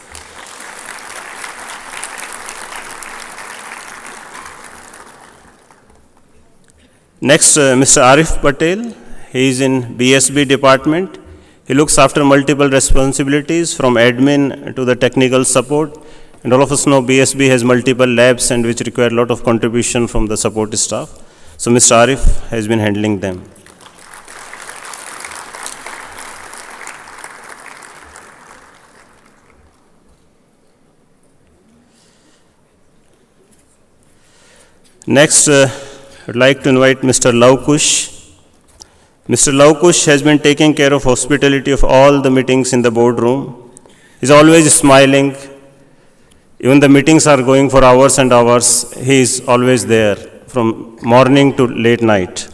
Next, Mr. Arif Patel. He is in BSB department. He looks after multiple responsibilities from admin to the technical support. And all of us know BSB has multiple labs and which require a lot of contribution from the support staff. So Mr. Arif has been handling them. Next, I'd like to invite Mr. Laukush. Mr. Laukush has been taking care of hospitality of all the meetings in the boardroom. He's always smiling. Even the meetings are going for hours and hours. He is always there from morning to late night.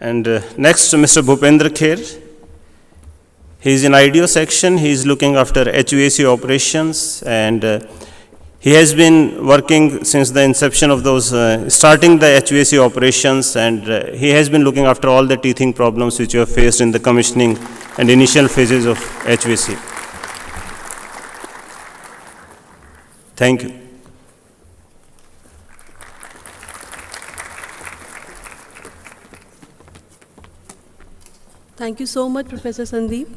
And next, Mr. Bhupendra Kher. He is in IDO section. He is looking after HVAC operations, and he has been working since the inception of those, starting the HVAC operations, and he has been looking after all the teething problems which you have faced in the commissioning and initial phases of HVAC. Thank you. Thank you so much, Professor Sandeep.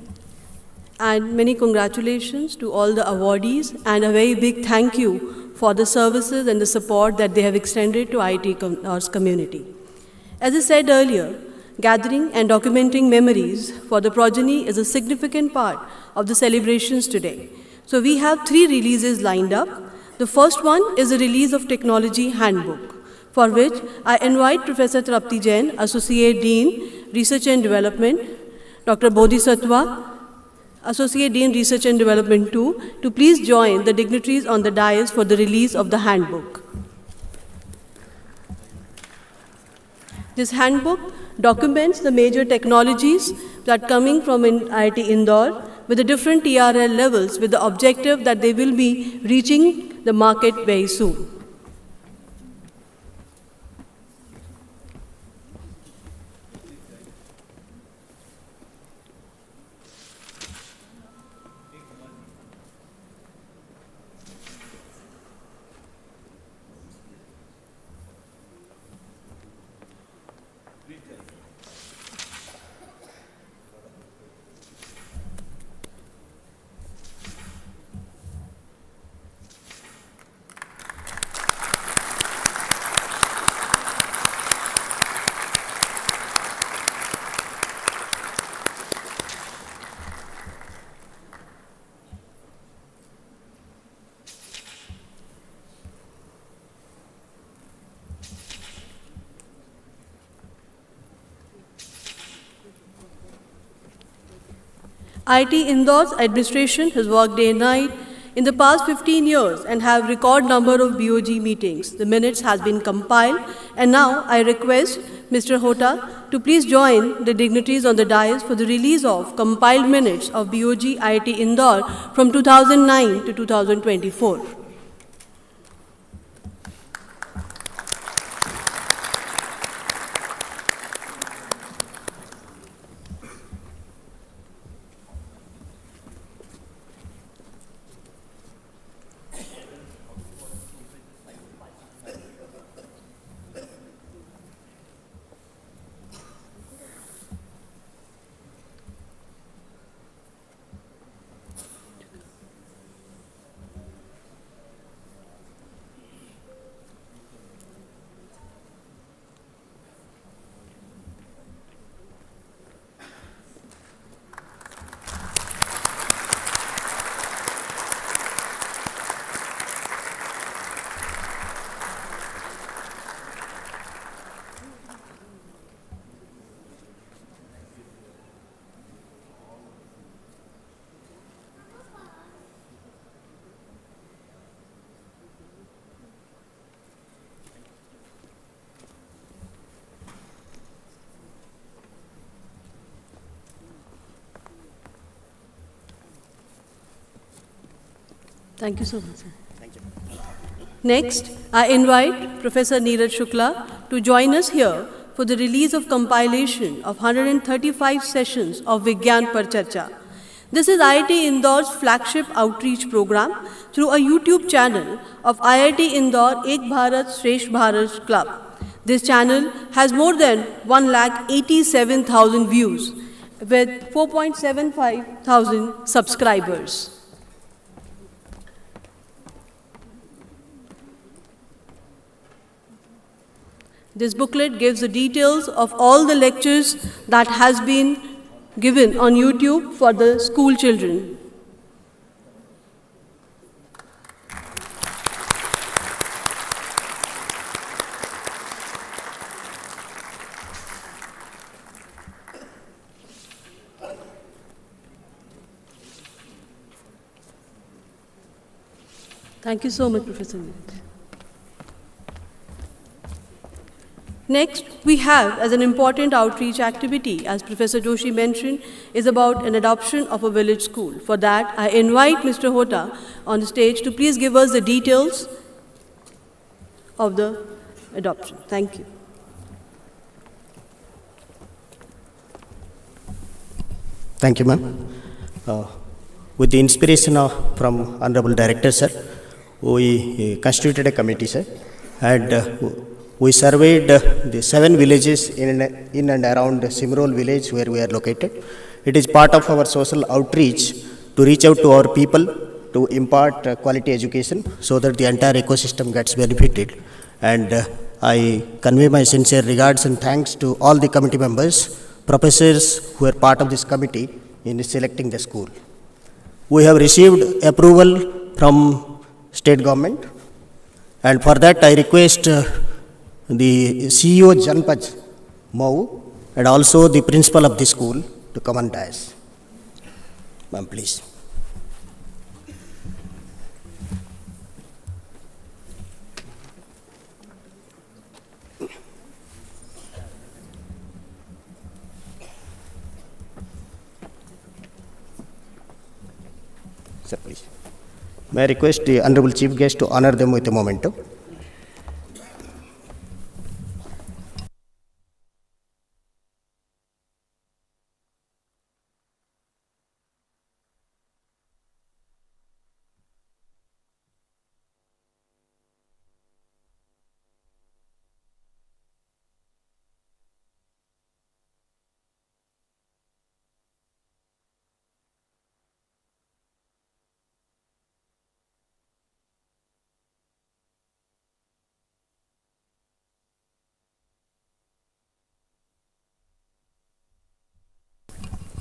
And many congratulations to all the awardees, and a very big thank you for the services and the support that they have extended to IIT community. As I said earlier, gathering and documenting memories for the progeny is a significant part of the celebrations today. So we have 3 releases lined up. The first one is a release of Technology Handbook, for which I invite Professor Trapti Jain, Associate Dean, Research and Development, Dr. Bodhisattva, Associate Dean, Research and Development 2, to please join the dignitaries on the dais for the release of the handbook. This handbook documents the major technologies that are coming from IIT Indore with the different TRL levels, with the objective that they will be reaching the market very soon. IIT Indore's administration has worked day and night in the past 15 years and have record number of BOG meetings. The minutes has been compiled, and now I request Mr. Hota to please join the dignitaries on the dais for the release of compiled minutes of BOG IIT Indore from 2009 to 2024. Thank you so much, sir. Thank you. Next, I invite Professor Neeraj Shukla to join us here for the release of compilation of 135 sessions of Vigyan Par Charcha. This is IIT Indore's flagship outreach program through a YouTube channel of IIT Indore Ek Bharat Shresth Bharat Club. This channel has more than 1,87,000 views with 4.75 thousand subscribers. This booklet gives the details of all the lectures that has been given on YouTube for the school children. Thank you so much, Professor Neeraj. Next, we have as an important outreach activity, as Professor Joshi mentioned, is about an adoption of a village school. For that, I invite Mr. Hota on the stage to please give us the details of the adoption. Thank you. Thank you, ma'am. With the inspiration from Honorable Director, sir, we constituted a committee, sir, and we surveyed the 7 villages in and around Simrol village where we are located. It is part of our social outreach to reach out to our people to impart quality education so that the entire ecosystem gets benefited. And I convey my sincere regards and thanks to all the committee members, professors who are part of this committee in selecting the school. We have received approval from state government, and for that I request the CEO Janpaj Mau and also the principal of the school to come and dais. Ma'am, please. Sir, please. May I request the Honorable Chief Guest to honor them with a memento.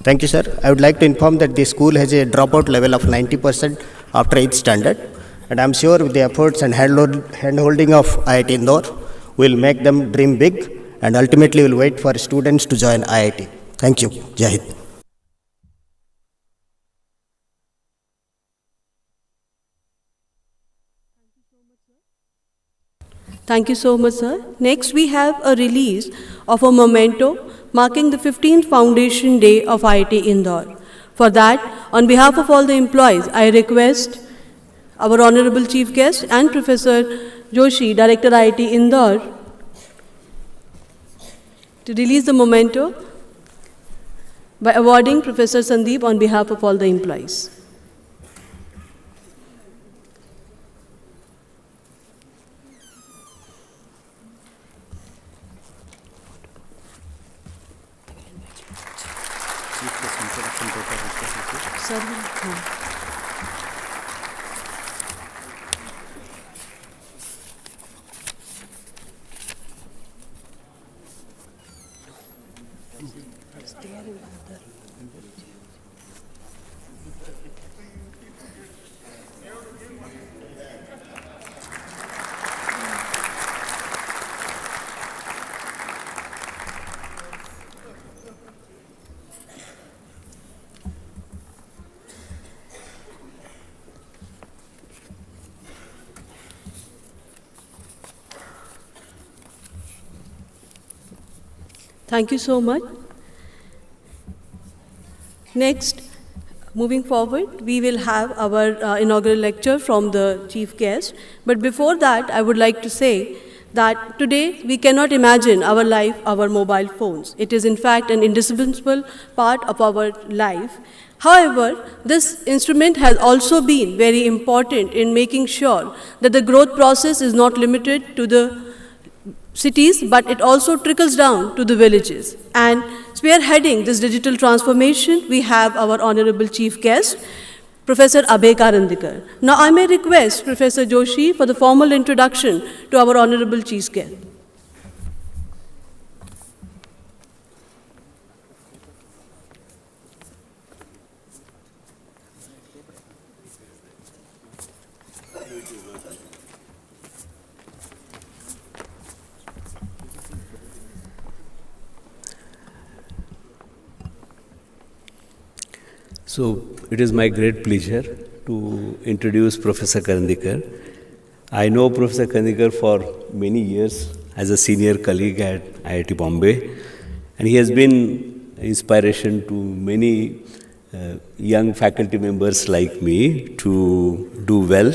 Thank you, sir. I would like to inform that the school has a dropout level of 90% after 8th standard, and I am sure with the efforts and hand-holding of IIT Indore, we will make them dream big and ultimately will wait for students to join IIT. Thank you. Jai Hind. Thank you so much, sir. Next, we have a release of a memento marking the 15th Foundation Day of IIT Indore. For that, on behalf of all the employees, I request our Honorable Chief Guest and Professor Joshi, Director IIT Indore, to release the memento by awarding Professor Sandeep on behalf of all the employees. Thank you so much. Next, moving forward, we will have our inaugural lecture from the chief guest. But before that, I would like to say that today we cannot imagine our life, our mobile phones. It is in fact an indispensable part of our life. However, this instrument has also been very important in making sure that the growth process is not limited to the cities, but it also trickles down to the villages. And spearheading this digital transformation, we have our honorable chief guest, Professor Abhay Karandikar. Now I may request Professor Joshi for the formal introduction to our honorable chief guest. So it is my great pleasure to introduce Professor Karandikar. I know Professor Karandikar for many years as a senior colleague at IIT Bombay, and he has been inspiration to many young faculty members like me to do well.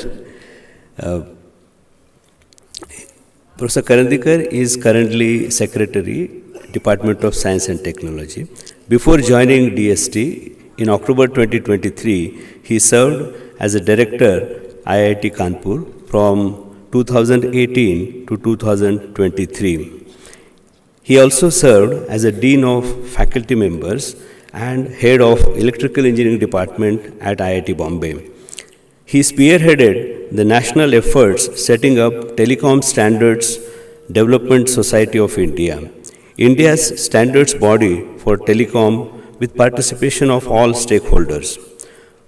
Professor Karandikar is currently Secretary, Department of Science and Technology. Before joining DST, in October 2023, he served as a director, IIT Kanpur, from 2018 to 2023. He also served as a Dean of Faculty Members and Head of Electrical Engineering Department at IIT Bombay. He spearheaded the national efforts setting up Telecom Standards Development Society of India, India's standards body for telecom with participation of all stakeholders.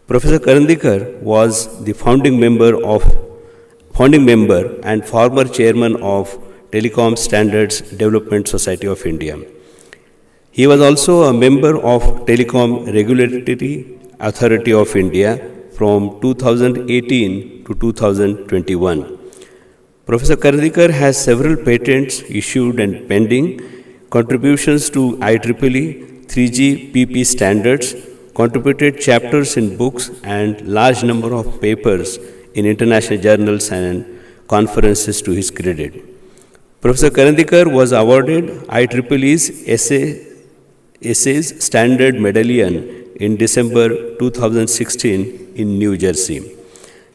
Professor Karandikar was the founding member and former chairman of Telecom Standards Development Society of India. He was also a member of Telecom Regulatory Authority of India from 2018 to 2021. Professor Karandikar has several patents issued and pending, contributions to IEEE 3GPP standards, contributed chapters in books and large number of papers in international journals and conferences to his credit. Professor Karandikar was awarded IEEE's Essays Standard Medallion in December 2016 in New Jersey.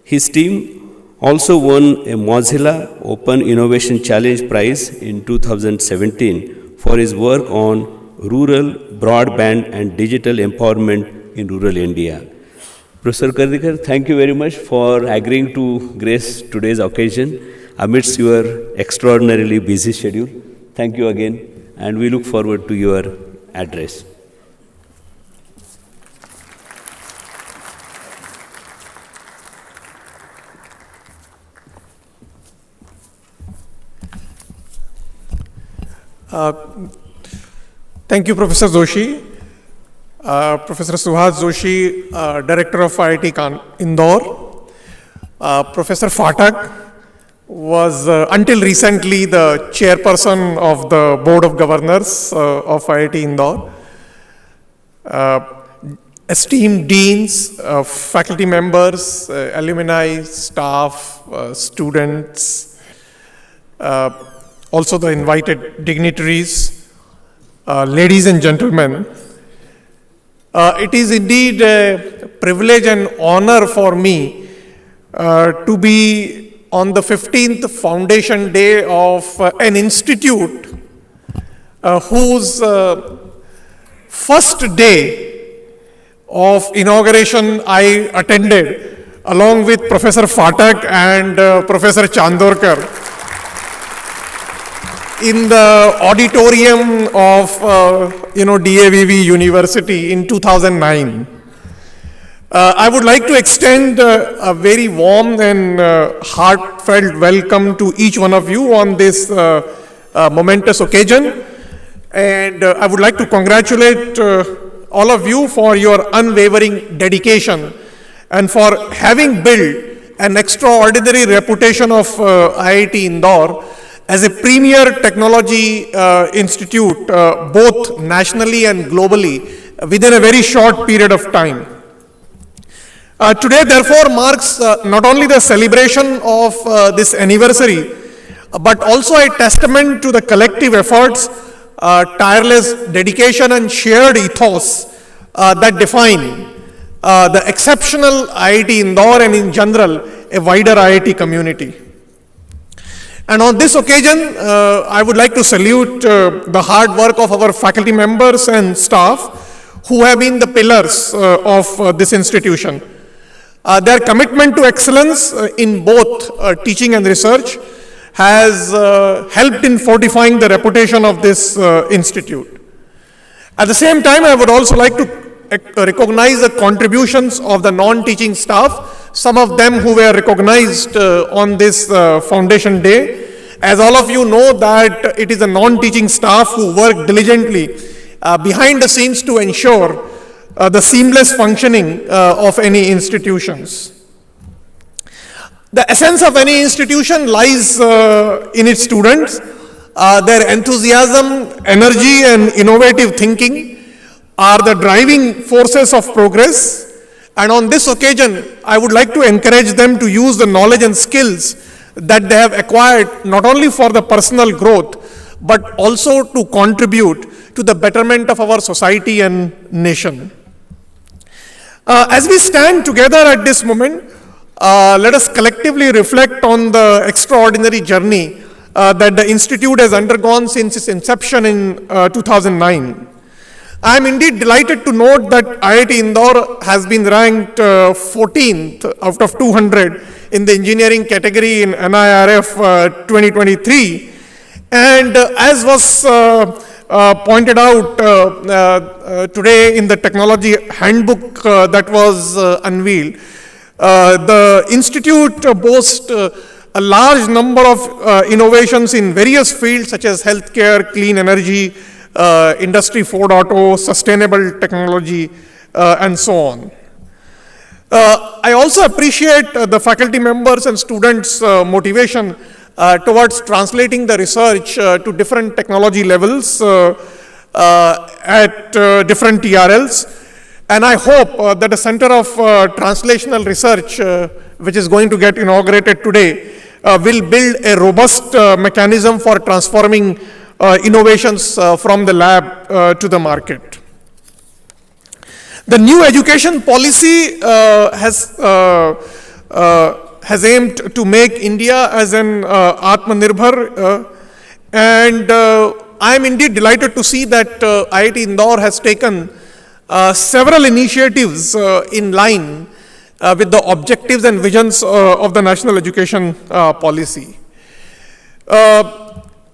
His team also won a Mozilla Open Innovation Challenge Prize in 2017 for his work on rural broadband and digital empowerment in rural India. Professor Karandikar, thank you very much for agreeing to grace today's occasion amidst your extraordinarily busy schedule. Thank you again, and we look forward to your address. Thank you, Professor Joshi. Professor Suhas Joshi, Director of IIT Indore. Professor Phatak was until recently the chairperson of the Board of Governors of IIT Indore. Esteemed deans, faculty members, alumni, staff, students, also the invited dignitaries, ladies and gentlemen, it is indeed a privilege and honor for me to be on the 15th foundation day of an institute whose first day of inauguration I attended along with Professor Phatak and Professor Chandorkar in the auditorium of DAVV University in 2009. I would like to extend a very warm and heartfelt welcome to each one of you on this momentous occasion, and I would like to congratulate all of you for your unwavering dedication and for having built an extraordinary reputation of IIT Indore as a premier technology institute, both nationally and globally, within a very short period of time. Today, therefore, marks not only the celebration of this anniversary, but also a testament to the collective efforts, tireless dedication and shared ethos that define the exceptional IIT Indore and in general, a wider IIT community. And on this occasion, I would like to salute the hard work of our faculty members and staff who have been the pillars of this institution. Their commitment to excellence in both teaching and research has helped in fortifying the reputation of this institute. At the same time, I would also like to recognize the contributions of the non-teaching staff, some of them who were recognized on this foundation day. As all of you know that it is the non-teaching staff who work diligently behind the scenes to ensure the seamless functioning of any institutions. The essence of any institution lies in its students. Their enthusiasm, energy and innovative thinking are the driving forces of progress, and on this occasion I would like to encourage them to use the knowledge and skills that they have acquired not only for the personal growth but also to contribute to the betterment of our society and nation. As we stand together at this moment, let us collectively reflect on the extraordinary journey that the Institute has undergone since its inception in 2009. I am indeed delighted to note that IIT Indore has been ranked 14th out of 200 in the engineering category in NIRF 2023. And as was pointed out today in the technology handbook that was unveiled, the Institute boasts a large number of innovations in various fields such as healthcare, clean energy, Industry 4.0, sustainable technology, and so on. I also appreciate the faculty members and students' motivation towards translating the research to different technology levels at different TRLs. And I hope that the Center of Translational Research, which is going to get inaugurated today, will build a robust mechanism for transforming innovations from the lab to the market. The new education policy has aimed to make India as an Atmanirbhar, and I am indeed delighted to see that IIT Indore has taken several initiatives in line with the objectives and visions of the national education policy.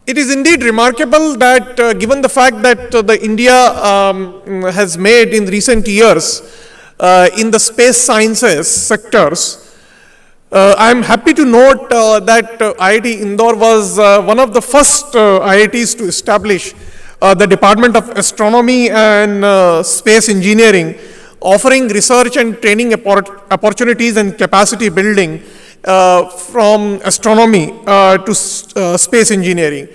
It is indeed remarkable that given the fact that India has made in recent years in the space sciences sectors, I am happy to note that IIT Indore was one of the first IITs to establish the Department of Astronomy and Space Engineering, offering research and training opportunities and capacity building from astronomy to space engineering.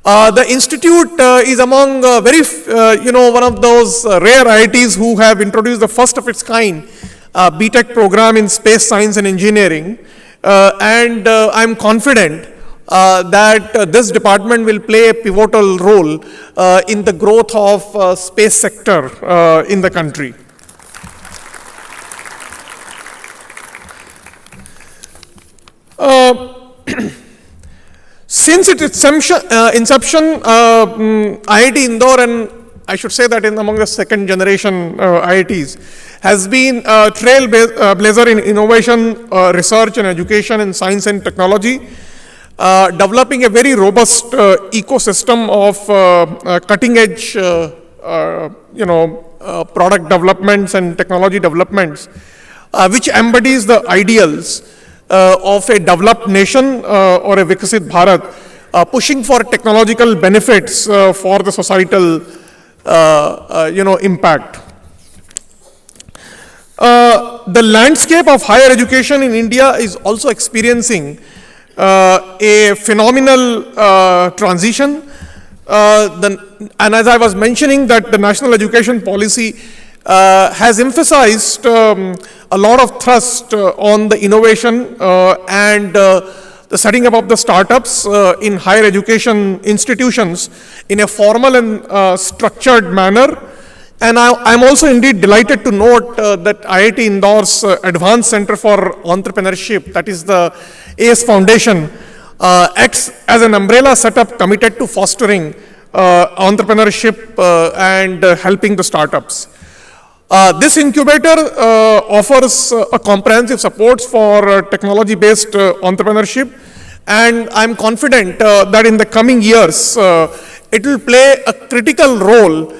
The institute is among one of those rare IITs who have introduced the first of its kind BTech program in space science and engineering, and I'm confident that this department will play a pivotal role in the growth of space sector in the country. Since its inception, IIT Indore, and I should say that in among the second generation IITs, has been a trailblazer in innovation, research and education in science and technology, developing a very robust ecosystem of cutting edge product developments and technology developments, which embodies the ideals of a developed nation or a Vikasit Bharat, pushing for technological benefits for the societal impact. The landscape of higher education in India is also experiencing a phenomenal transition. And as I was mentioning, that the national education policy has emphasized a lot of thrust on the innovation and the setting up of the startups in higher education institutions in a formal and structured manner. And I'm also indeed delighted to note that IIT Indore's Advanced Center for Entrepreneurship, that is the ACE Foundation, acts as an umbrella setup committed to fostering entrepreneurship and helping the startups. This incubator offers a comprehensive support for technology-based entrepreneurship, and I'm confident that in the coming years, it will play a critical role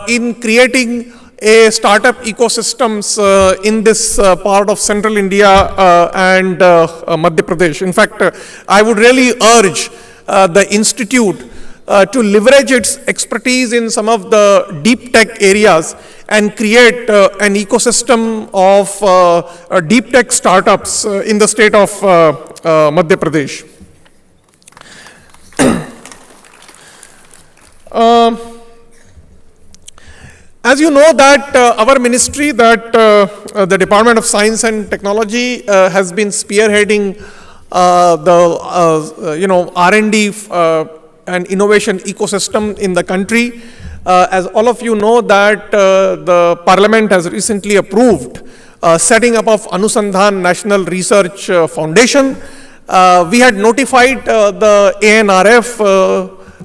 in creating a startup ecosystems in this part of central India and Madhya Pradesh. In fact, I would really urge the institute to leverage its expertise in some of the deep tech areas and create an ecosystem of deep tech startups in the state of Madhya Pradesh. As you know that our ministry, that the Department of Science and Technology has been spearheading the R&D and innovation ecosystem in the country. As all of you know that the Parliament has recently approved setting up of Anusandhan National Research Foundation. We had notified the ANRF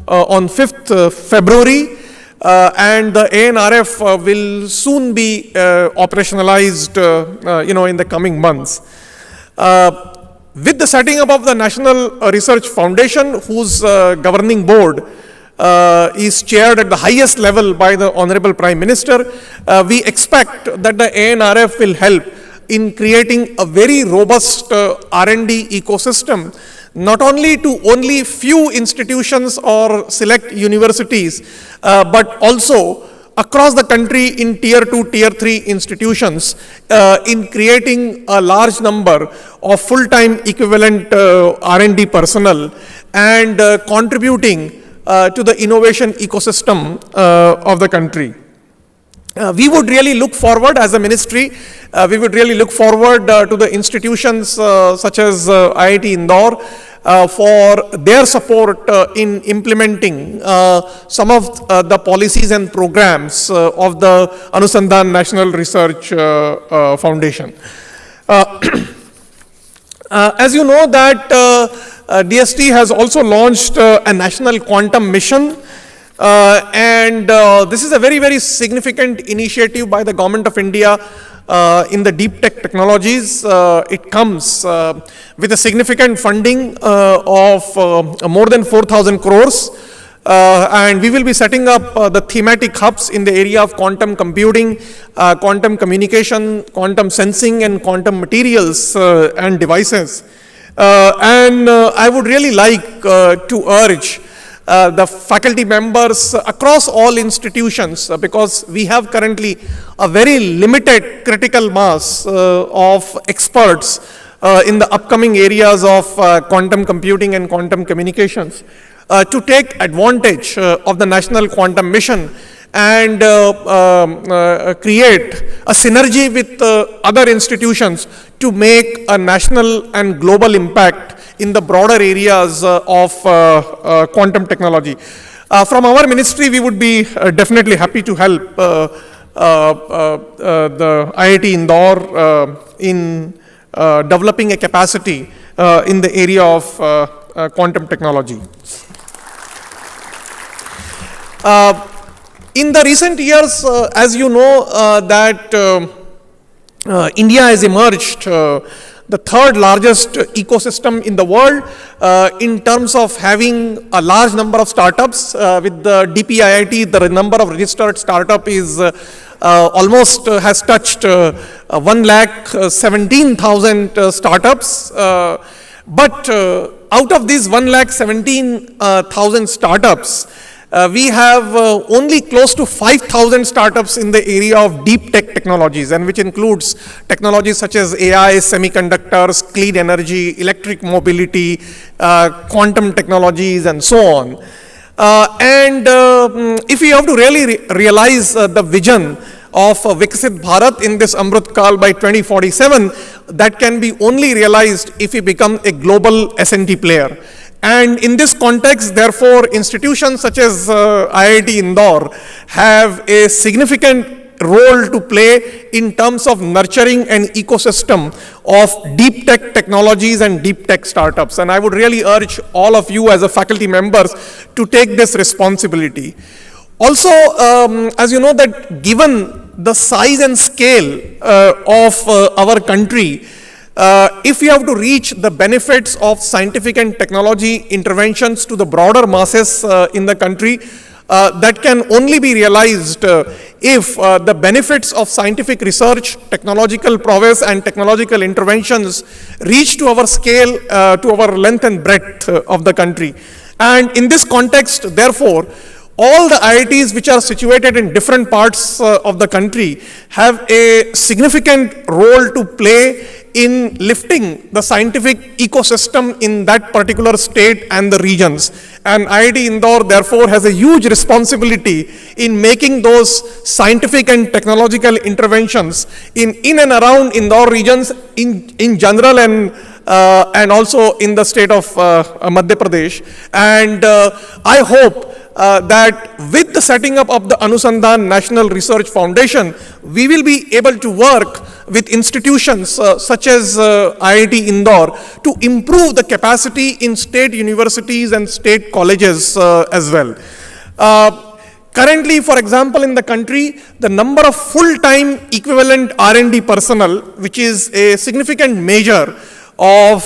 on 5th February, and the ANRF will soon be operationalized, in the coming months. With the setting up of the National Research Foundation, whose governing board is chaired at the highest level by the Honorable Prime Minister, we expect that the ANRF will help in creating a very robust R&D ecosystem, not only to only few institutions or select universities, but also across the country in tier 2, tier 3 institutions, in creating a large number of full-time equivalent R&D personnel and contributing to the innovation ecosystem of the country. We would really look forward as a ministry, we would really look forward to the institutions such as IIT Indore for their support in implementing some of the policies and programs of the Anusandhan National Research Foundation. As you know that DST has also launched a national quantum mission, and this is a very, very significant initiative by the Government of India in the deep tech technologies. It comes with a significant funding of more than 4,000 crores. And we will be setting up the thematic hubs in the area of quantum computing, quantum communication, quantum sensing, and quantum materials and devices. And I would really like to urge the faculty members across all institutions, because we have currently a very limited critical mass of experts in the upcoming areas of quantum computing and quantum communications, to take advantage of the National Quantum Mission and create a synergy with other institutions to make a national and global impact in the broader areas of quantum technology. From our ministry, we would be definitely happy to help the IIT Indore in developing a capacity in the area of quantum technology. In the recent years, as you know, that India has emerged the third largest ecosystem in the world in terms of having a large number of startups. With the DPIIT, the number of registered startup is almost has touched 1,17,000 startups. But out of these 1,17,000 startups, we have only close to 5,000 startups in the area of deep tech technologies, and which includes technologies such as AI, semiconductors, clean energy, electric mobility, quantum technologies, and so on. If we have to really realize the vision of Viksit Bharat in this Amrit Kal by 2047, that can be only realized if we become a global S&T player. And in this context, therefore, institutions such as IIT Indore have a significant role to play in terms of nurturing an ecosystem of deep tech technologies and deep tech startups. And I would really urge all of you as a faculty members to take this responsibility. Also, as you know, that given the size and scale of our country, if we have to reach the benefits of scientific and technology interventions to the broader masses in the country, that can only be realized if the benefits of scientific research, technological prowess, and technological interventions reach to our scale, to our length and breadth of the country. And in this context, therefore, all the IITs which are situated in different parts of the country have a significant role to play in lifting the scientific ecosystem in that particular state and the regions. And IIT Indore therefore has a huge responsibility in making those scientific and technological interventions in and around Indore regions in general, and also in the state of Madhya Pradesh. And I hope that with the setting up of the Anusandhan National Research Foundation, we will be able to work with institutions such as IIT Indore to improve the capacity in state universities and state colleges as well. Currently, for example, in the country, the number of full-time equivalent R&D personnel, which is a significant measure of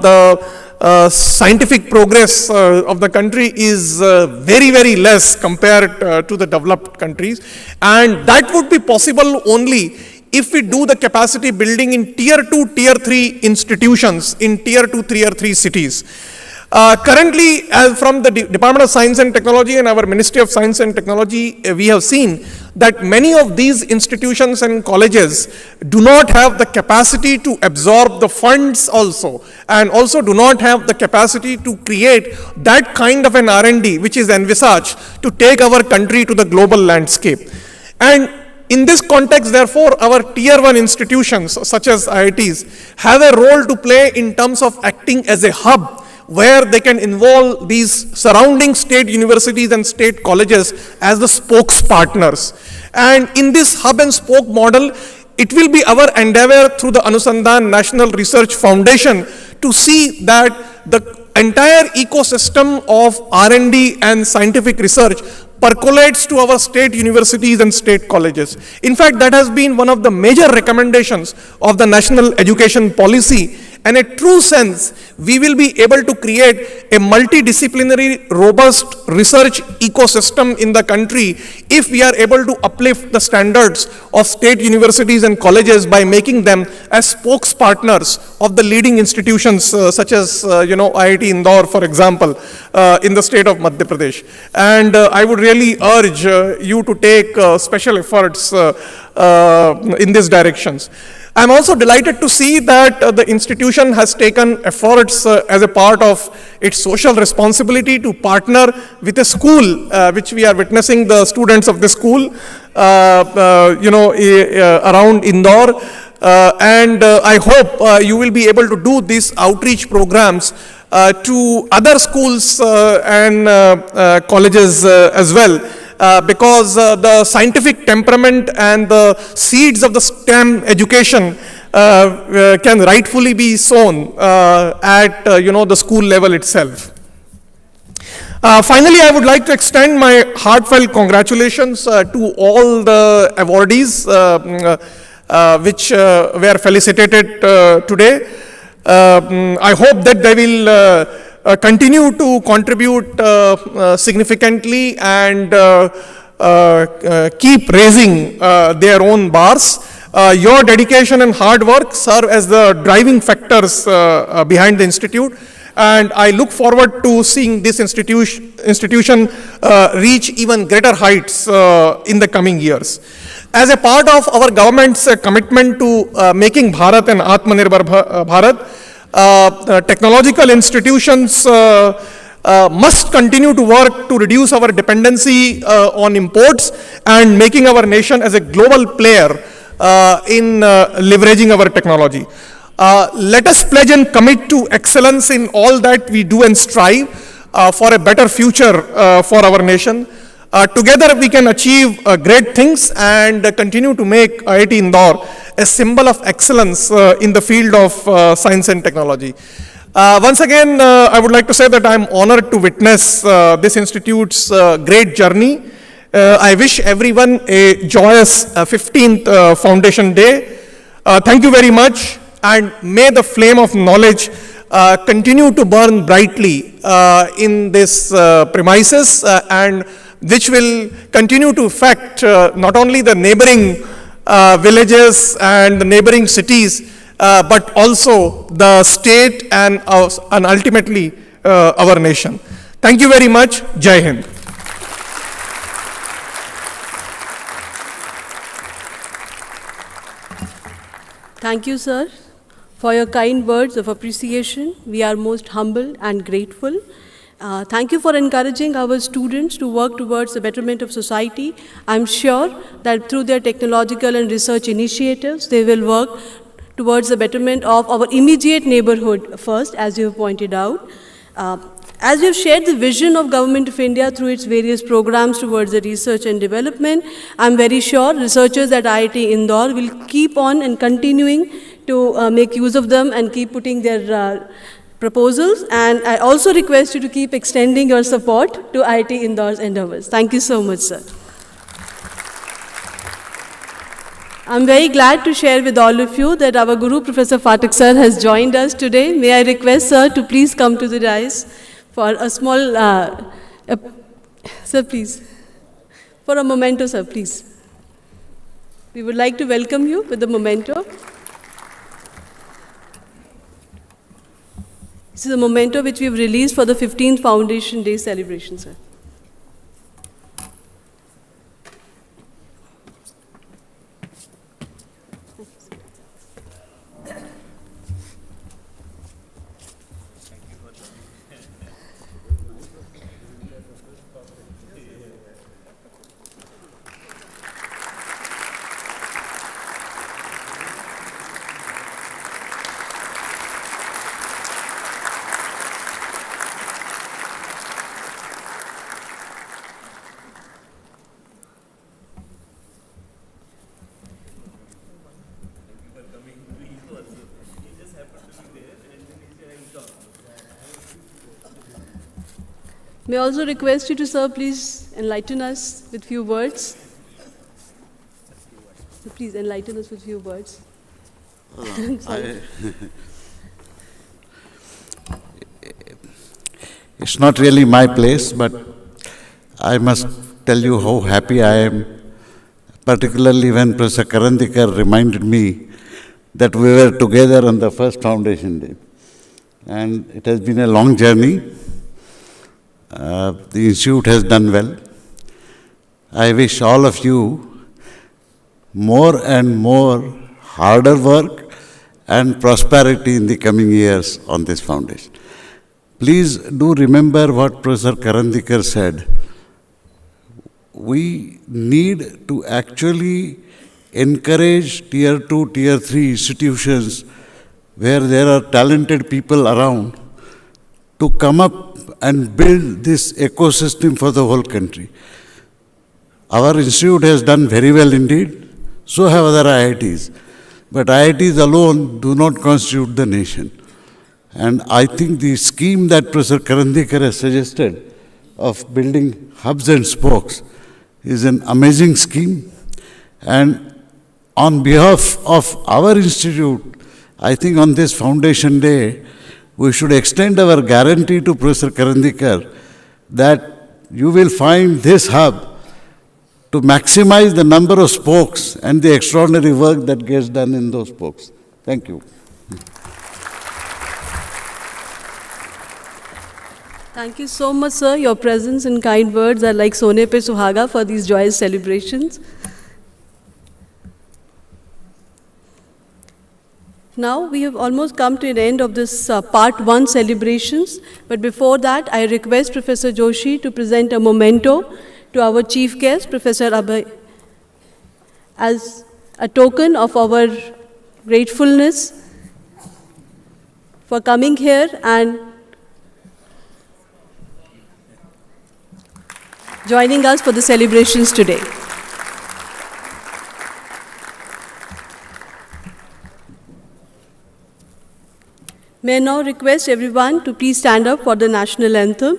the scientific progress of the country, is very, very less compared to the developed countries. And that would be possible only if we do the capacity building in tier 2, tier 3 institutions, in tier 2, tier 3 cities. Currently, from the Department of Science and Technology and our Ministry of Science and Technology, we have seen that many of these institutions and colleges do not have the capacity to absorb the funds also, and also do not have the capacity to create that kind of an R&D which is envisaged to take our country to the global landscape. And in this context, therefore, our tier 1 institutions such as IITs have a role to play in terms of acting as a hub where they can involve these surrounding state universities and state colleges as the spokes partners. And in this hub and spoke model, it will be our endeavor through the Anusandhan National Research Foundation to see that the entire ecosystem of R&D and scientific research percolates to our state universities and state colleges. In fact, that has been one of the major recommendations of the National Education Policy. And in a true sense, we will be able to create a multidisciplinary, robust research ecosystem in the country if we are able to uplift the standards of state universities and colleges by making them as spokespartners of the leading institutions such as IIT Indore, for example, in the state of Madhya Pradesh. And I would really urge you to take special efforts in these directions. I'm also delighted to see that the institution has taken efforts as a part of its social responsibility to partner with a school, which we are witnessing the students of the school, around Indore. And I hope you will be able to do these outreach programs to other schools and colleges as well. Because the scientific temperament and the seeds of the STEM education can rightfully be sown at the school level itself. Finally, I would like to extend my heartfelt congratulations to all the awardees which were felicitated today. I hope that they will continue to contribute significantly and keep raising their own bars. Your dedication and hard work serve as the driving factors behind the institute, and I look forward to seeing this institution reach even greater heights in the coming years. As a part of our government's commitment to making Bharat an Atmanirbhar Bharat, technological institutions must continue to work to reduce our dependency on imports and making our nation as a global player in leveraging our technology. Let us pledge and commit to excellence in all that we do and strive for a better future for our nation. Together we can achieve great things and continue to make IIT Indore a symbol of excellence in the field of science and technology. Once again, I would like to say that I am honored to witness this institute's great journey. I wish everyone a joyous 15th Foundation Day. Thank you very much, and may the flame of knowledge continue to burn brightly in this premises, and which will continue to affect not only the neighboring villages and the neighboring cities, but also the state and ultimately our nation. Thank you very much. Jai Hind. Thank you, sir, for your kind words of appreciation. We are most humble and grateful. Thank you for encouraging our students to work towards the betterment of society. I'm sure that through their technological and research initiatives, they will work towards the betterment of our immediate neighborhood first, as you have pointed out. As you've shared the vision of Government of India through its various programs towards the research and development, I'm very sure researchers at IIT Indore will keep on and continuing to make use of them and keep putting their proposals. And I also request you to keep extending your support to IIT Indore's endeavors. Thank you so much, sir. I'm very glad to share with all of you that our Guru Professor Phatak sir has joined us today. May I request sir to please come to the dais for a small, sir please, for a memento sir please. We would like to welcome you with the memento. This is a memento which we have released for the 15th Foundation Day celebration, sir. May I also request you to, sir, please enlighten us with few words. So please enlighten us with few words. It's not really my place, but I must tell you how happy I am, particularly when Professor Karandikar reminded me that we were together on the first Foundation Day. And it has been a long journey. The Institute has done well. I wish all of you more and more harder work and prosperity in the coming years on this foundation. Please do remember what Professor Karandikar said. We need to actually encourage Tier 2, Tier 3 institutions where there are talented people around to come up and build this ecosystem for the whole country. Our institute has done very well indeed, so have other IITs. But IITs alone do not constitute the nation. And I think the scheme that Professor Karandikar has suggested of building hubs and spokes is an amazing scheme. And on behalf of our institute, I think on this Foundation Day, we should extend our guarantee to Professor Karandikar that you will find this hub to maximize the number of spokes and the extraordinary work that gets done in those spokes. Thank you. Thank you so much, sir. Your presence and kind words are like Sone Pe Suhaga for these joyous celebrations. Now we have almost come to an end of this part 1 celebrations, but before that I request Professor Joshi to present a memento to our chief guest, Professor Abhay, as a token of our gratefulness for coming here and joining us for the celebrations today. May I now request everyone to please stand up for the national anthem.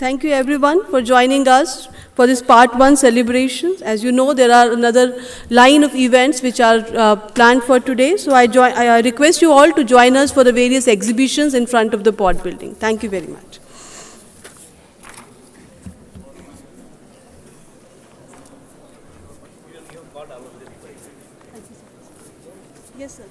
Thank you everyone for joining us for this part 1 celebrations. As you know, there are another line of events which are planned for today. So I request you all to join us for the various exhibitions in front of the pod building. Thank you very much. Yes, sir.